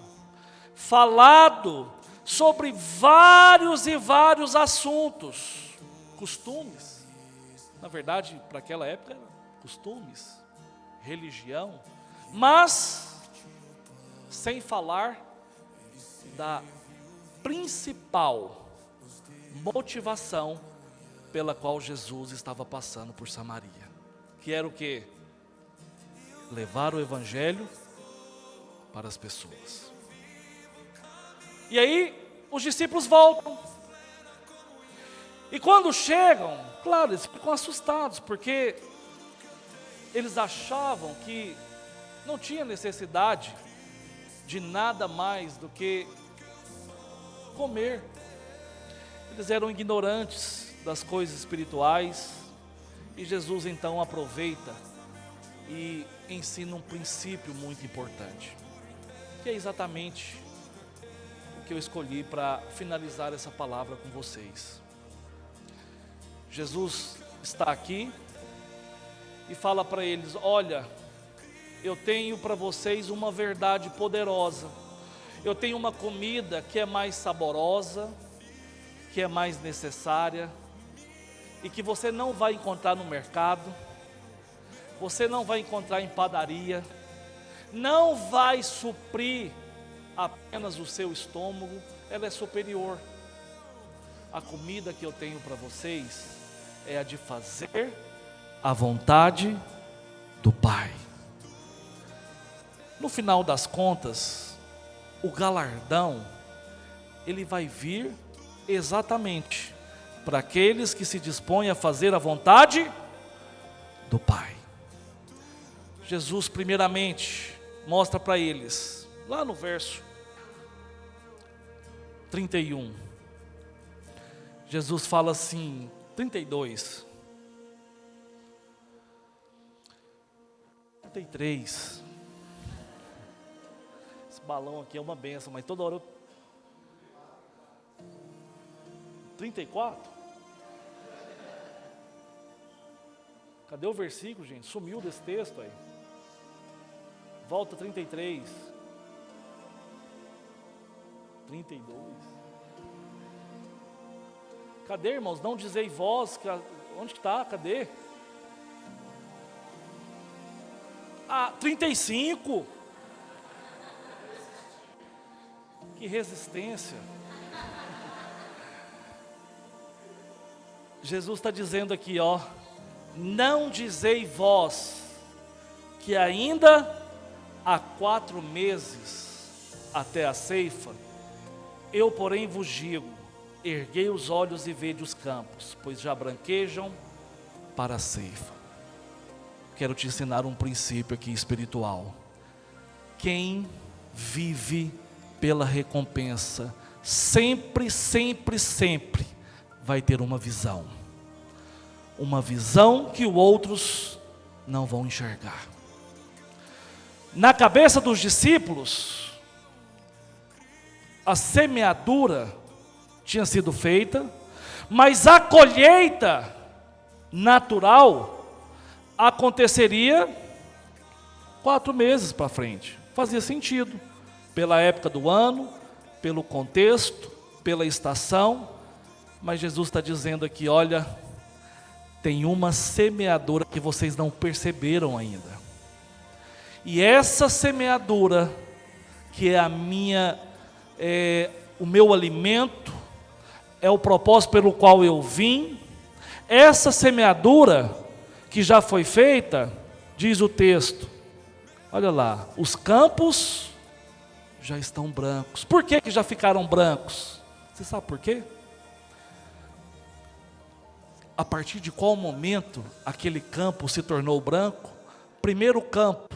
falado sobre vários e vários assuntos, costumes, na verdade, para aquela época, eram costumes, religião, mas sem falar da principal motivação pela qual Jesus estava passando por Samaria, que era o quê? Levar o evangelho para as pessoas. E aí, os discípulos voltam. E quando chegam, claro, eles ficam assustados, porque eles achavam que não tinha necessidade de nada mais do que comer. Eles eram ignorantes das coisas espirituais, e Jesus então aproveita e ensina um princípio muito importante, que é exatamente o que eu escolhi para finalizar essa palavra com vocês. Jesus está aqui e fala para eles: olha, eu tenho para vocês uma verdade poderosa, eu tenho uma comida que é mais saborosa, que é mais necessária, e que você não vai encontrar no mercado, você não vai encontrar em padaria, não vai suprir apenas o seu estômago, ela é superior. A comida que eu tenho para vocês é a de fazer a vontade do Pai. No final das contas, o galardão, ele vai vir exatamente para aqueles que se dispõem a fazer a vontade do Pai. Jesus primeiramente mostra para eles, lá no verso 31, Jesus fala assim, 32, 33, esse balão aqui é uma benção, mas toda hora eu... 34? Cadê o versículo, gente? Sumiu desse texto aí. Volta 33. 32. Cadê, irmãos? Não dizei vós, onde está? Cadê? 35. Que resistência. Jesus está dizendo aqui, ó: não dizei vós que ainda há 4 meses até a ceifa, eu porém vos digo, erguei os olhos e vede os campos, pois já branquejam para a ceifa. Quero te ensinar um princípio aqui espiritual. Quem vive pela recompensa, sempre, sempre, sempre vai ter uma visão que os outros não vão enxergar. Na cabeça dos discípulos, a semeadura tinha sido feita, mas a colheita natural aconteceria 4 meses para frente. Fazia sentido, pela época do ano, pelo contexto, pela estação, mas Jesus está dizendo aqui, olha, tem uma semeadura que vocês não perceberam ainda. E essa semeadura, que é o meu alimento, é o propósito pelo qual eu vim. Essa semeadura que já foi feita, diz o texto, olha lá, os campos já estão brancos. Por que já ficaram brancos? Você sabe por quê? A partir de qual momento aquele campo se tornou branco? Primeiro campo,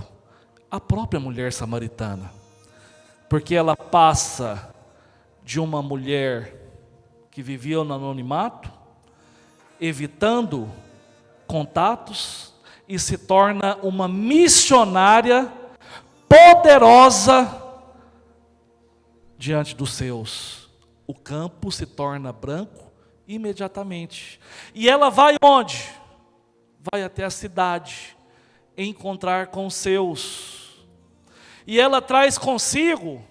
a própria mulher samaritana, porque ela passa de uma mulher que vivia no anonimato, evitando contatos, e se torna uma missionária poderosa diante dos seus. O campo se torna branco imediatamente. E ela vai onde? Vai até a cidade, encontrar com os seus. E ela traz consigo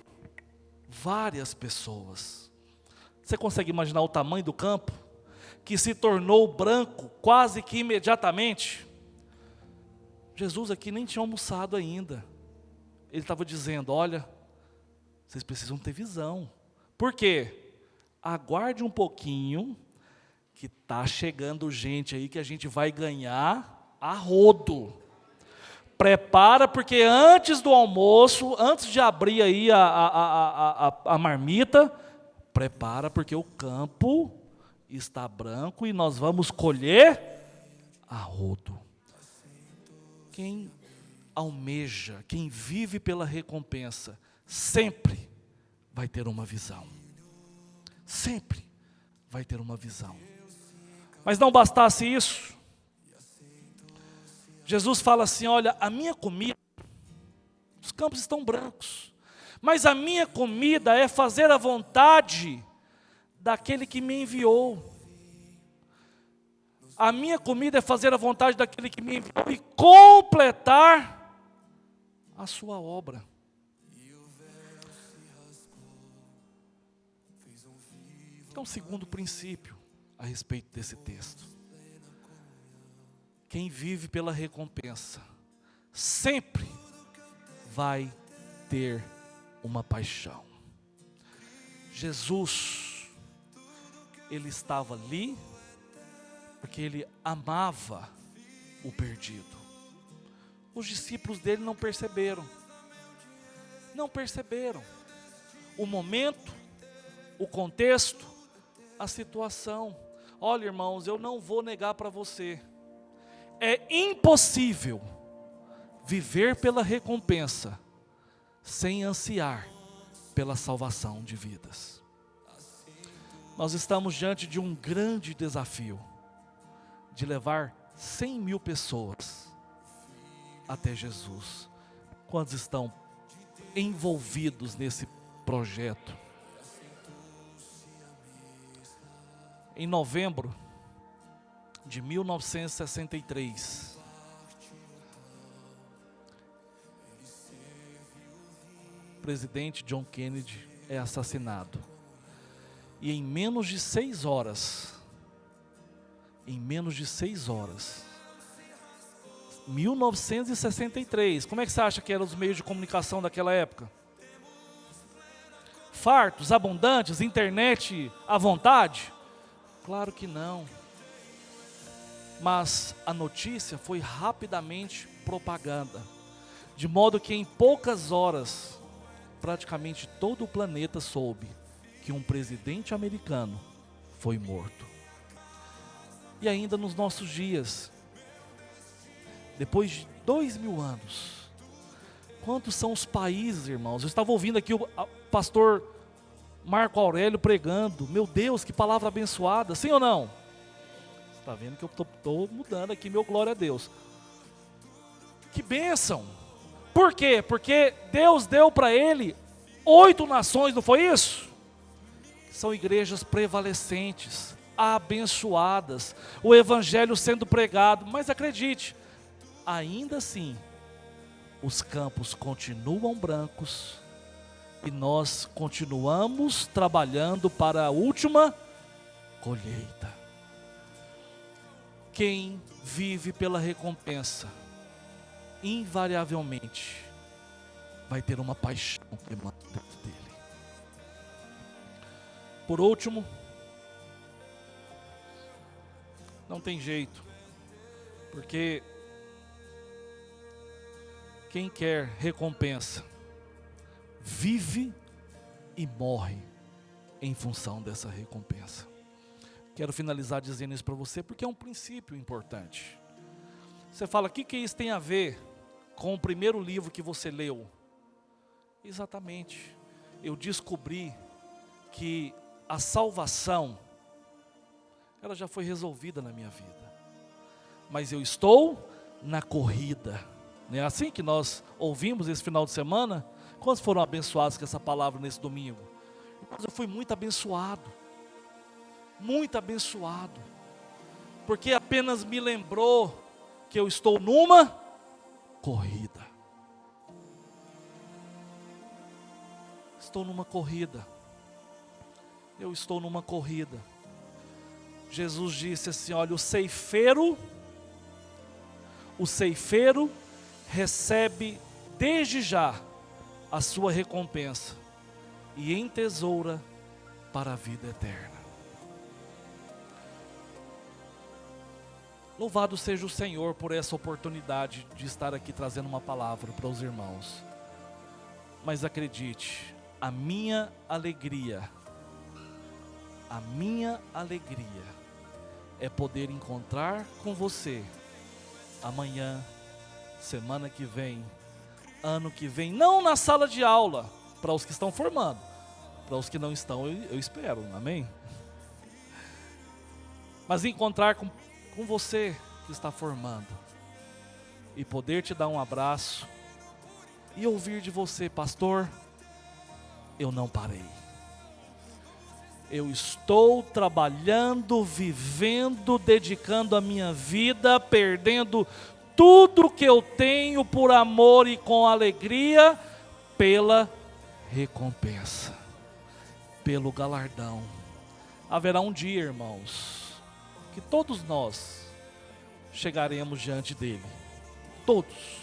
várias pessoas. Você consegue imaginar o tamanho do campo? Que se tornou branco quase que imediatamente. Jesus aqui nem tinha almoçado ainda. Ele estava dizendo, olha, vocês precisam ter visão. Por quê? Aguarde um pouquinho, que está chegando gente aí que a gente vai ganhar a rodo. Prepara, porque antes do almoço, antes de abrir aí a marmita, prepara, porque o campo está branco e nós vamos colher a rodo. Quem almeja, quem vive pela recompensa, sempre vai ter uma visão. Sempre vai ter uma visão. Mas não bastasse isso, Jesus fala assim: olha, a minha comida, os campos estão brancos, mas a minha comida é fazer a vontade daquele que me enviou. A minha comida é fazer a vontade daquele que me enviou e completar a sua obra. Então, segundo princípio a respeito desse texto: quem vive pela recompensa sempre vai ter uma paixão. Jesus, ele estava ali porque ele amava o perdido. Os discípulos dele não perceberam. Não perceberam o momento, o contexto, a situação. Olha, irmãos, eu não vou negar para você, é impossível viver pela recompensa sem ansiar pela salvação de vidas. Nós estamos diante de um grande desafio, de levar 100 mil pessoas até Jesus. Quantos estão envolvidos nesse projeto? Em novembro de 1963, o presidente John Kennedy é assassinado. E em menos de 6 horas, 1963, como é que você acha que eram os meios de comunicação daquela época? Fartos, abundantes, internet à vontade? Claro que não. Mas a notícia foi rapidamente propagada, de modo que em poucas horas, praticamente todo o planeta soube que um presidente americano foi morto. E ainda nos nossos dias, depois de 2000 anos, quantos são os países, irmãos? Eu estava ouvindo aqui o pastor Marco Aurélio pregando. Meu Deus, que palavra abençoada, sim ou não? Você está vendo que eu estou mudando aqui, meu glória a Deus. Que bênção! Por quê? Porque Deus deu para ele 8 nações, não foi isso? São igrejas prevalecentes, abençoadas, o evangelho sendo pregado. Mas acredite, ainda assim, os campos continuam brancos e nós continuamos trabalhando para a última colheita. Quem vive pela recompensa, invariavelmente, vai ter uma paixão que emana dentro dele. Por último, não tem jeito, porque quem quer recompensa, vive e morre em função dessa recompensa. Quero finalizar dizendo isso para você, porque é um princípio importante. Você fala, o que isso tem a ver com o primeiro livro que você leu? Exatamente, eu descobri que a salvação, ela já foi resolvida na minha vida, mas eu estou na corrida. Não é assim que nós ouvimos esse final de semana? Quantos foram abençoados com essa palavra nesse domingo? Mas eu fui muito abençoado, porque apenas me lembrou que eu estou numa corrida. Estou numa corrida. Eu estou numa corrida. Jesus disse assim, olha, o ceifeiro recebe desde já a sua recompensa e entesoura para a vida eterna. Louvado seja o Senhor por essa oportunidade de estar aqui trazendo uma palavra para os irmãos. Mas acredite, a minha alegria é poder encontrar com você amanhã, semana que vem, ano que vem, não na sala de aula, para os que estão formando, para os que não estão, eu espero, amém? mas encontrar com você que está formando e poder te dar um abraço e ouvir de você: pastor, eu não parei. Eu estou trabalhando, vivendo, dedicando a minha vida, perdendo tudo que eu tenho por amor e com alegria, pela recompensa, pelo galardão. Haverá um dia, irmãos, que todos nós chegaremos diante dele. Todos.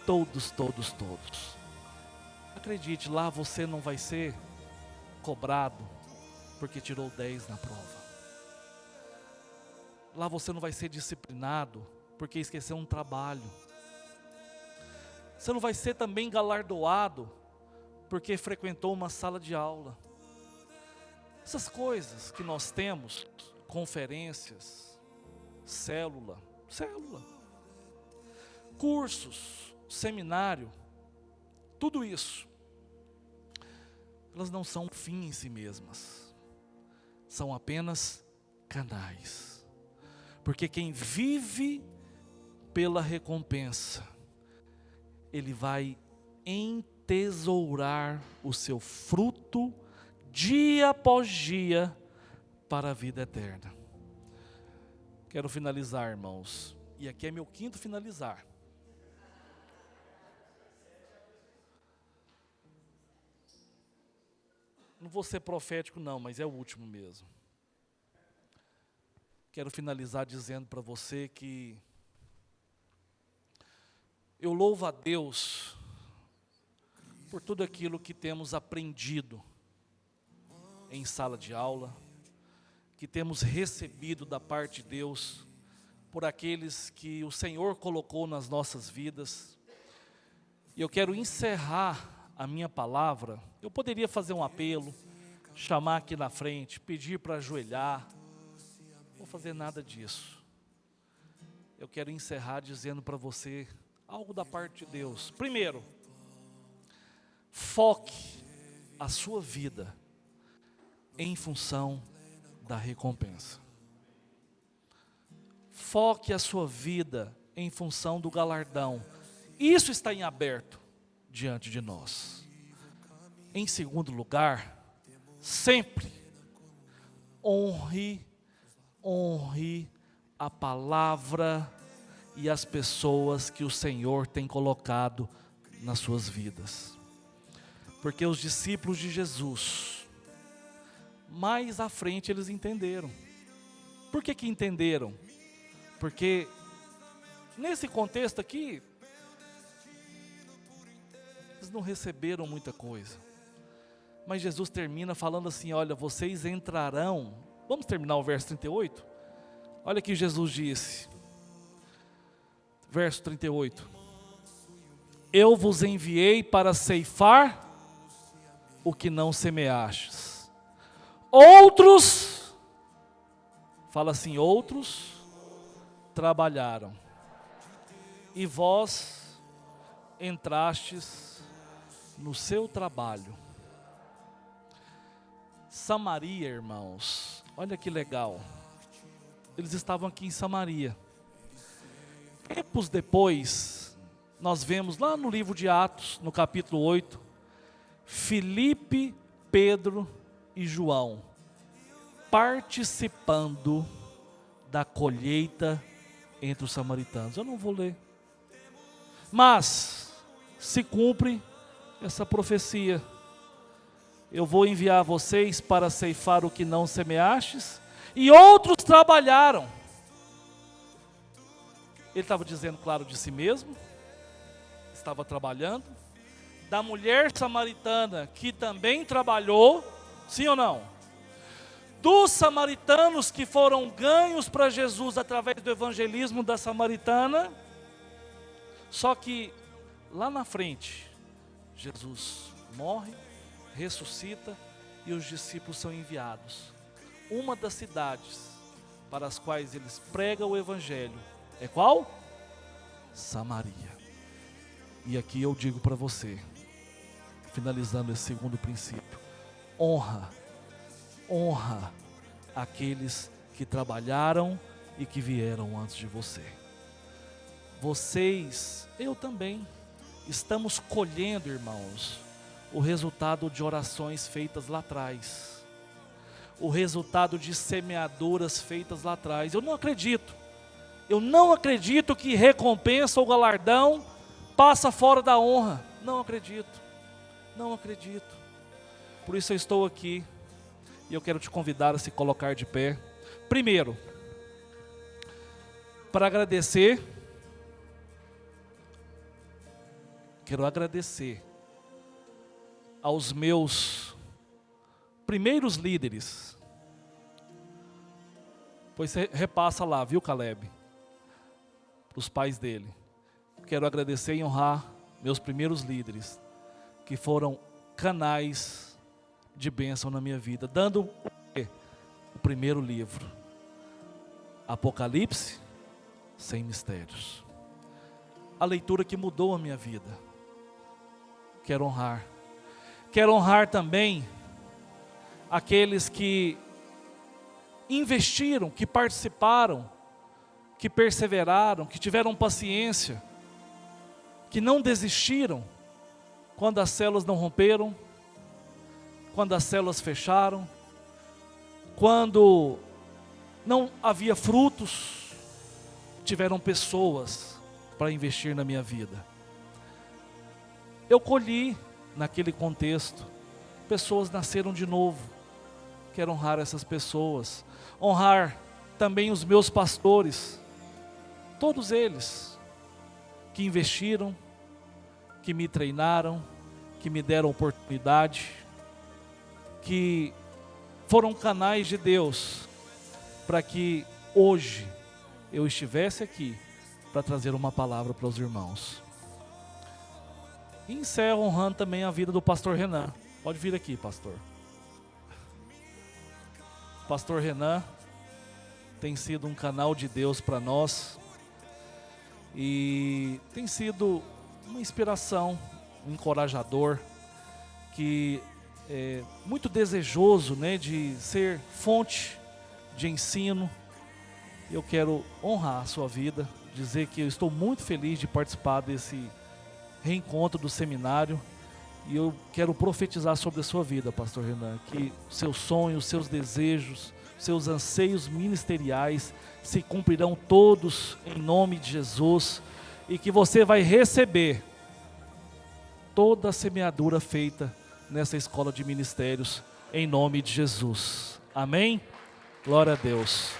Todos, todos, todos. Acredite, lá você não vai ser cobrado porque tirou 10 na prova. Lá você não vai ser disciplinado porque esqueceu um trabalho. Você não vai ser também galardoado porque frequentou uma sala de aula. Essas coisas que nós temos, conferências, célula, cursos, seminário, tudo isso, elas não são um fim em si mesmas, são apenas canais. Porque quem vive pela recompensa, ele vai entesourar o seu fruto dia após dia para a vida eterna. Quero finalizar, irmãos, e aqui é meu quinto finalizar. Não vou ser profético não, mas é o último mesmo. Quero finalizar dizendo para você que eu louvo a Deus por tudo aquilo que temos aprendido em sala de aula, que temos recebido da parte de Deus, por aqueles que o Senhor colocou nas nossas vidas. E eu quero encerrar a minha palavra. Eu poderia fazer um apelo, chamar aqui na frente, pedir para ajoelhar. Não vou fazer nada disso. Eu quero encerrar dizendo para você algo da parte de Deus. Primeiro, foque a sua vida em função da recompensa. Foque a sua vida em função do galardão. Isso está em aberto diante de nós. Em segundo lugar, sempre honre a palavra e as pessoas que o Senhor tem colocado nas suas vidas. Porque os discípulos de Jesus, mais à frente eles entenderam. Por que entenderam? Porque nesse contexto aqui, eles não receberam muita coisa. Mas Jesus termina falando assim: olha, vocês entrarão. Vamos terminar o verso 38? Olha o que Jesus disse. Verso 38. Eu vos enviei para ceifar o que não semeastes. Outros, fala assim, outros trabalharam, e vós entrastes no seu trabalho. Samaria, irmãos, olha que legal. Eles estavam aqui em Samaria. Tempos depois, nós vemos lá no livro de Atos, no capítulo 8, Filipe, Pedro e João participando da colheita entre os samaritanos. Eu não vou ler. Mas se cumpre essa profecia. Eu vou enviar vocês para ceifar o que não semeastes, e outros trabalharam. Ele estava dizendo, claro, de si mesmo, estava trabalhando, da mulher samaritana que também trabalhou, sim ou não? Dos samaritanos que foram ganhos para Jesus através do evangelismo da samaritana. Só que lá na frente, Jesus morre, ressuscita e os discípulos são enviados. Uma das cidades para as quais eles pregam o evangelho é qual? Samaria. E aqui eu digo para você, finalizando esse segundo princípio: honra aqueles que trabalharam e que vieram antes de você. Vocês, eu também, estamos colhendo, irmãos, o resultado de orações feitas lá atrás, o resultado de semeaduras feitas lá atrás. Eu não acredito que recompensa ou galardão passa fora da honra. Não acredito. Por isso eu estou aqui e eu quero te convidar a se colocar de pé. Primeiro, para agradecer, quero agradecer aos meus primeiros líderes. Pois você repassa lá, viu, Caleb? Para os pais dele. Quero agradecer e honrar meus primeiros líderes, que foram canais de bênção na minha vida, dando o primeiro livro, Apocalipse sem mistérios. A leitura que mudou a minha vida. Quero honrar também aqueles que investiram, que participaram, que perseveraram, que tiveram paciência, que não desistiram quando as células não romperam, quando as células fecharam, quando não havia frutos, tiveram pessoas para investir na minha vida. Eu colhi naquele contexto, pessoas nasceram de novo. Quero honrar essas pessoas, honrar também os meus pastores, todos eles que investiram, que me treinaram, que me deram oportunidade, que foram canais de Deus para que hoje eu estivesse aqui para trazer uma palavra para os irmãos. E encerro honrando também a vida do pastor Renan. Pode vir aqui, pastor. Pastor Renan tem sido um canal de Deus para nós e tem sido uma inspiração, um encorajador, que é muito desejoso, né, de ser fonte de ensino. Eu quero honrar a sua vida, dizer que eu estou muito feliz de participar desse reencontro do seminário, e eu quero profetizar sobre a sua vida, pastor Renan, que seus sonhos, seus desejos, seus anseios ministeriais se cumprirão todos em nome de Jesus, e que você vai receber toda a semeadura feita nessa escola de ministérios em nome de Jesus. Amém? Glória a Deus.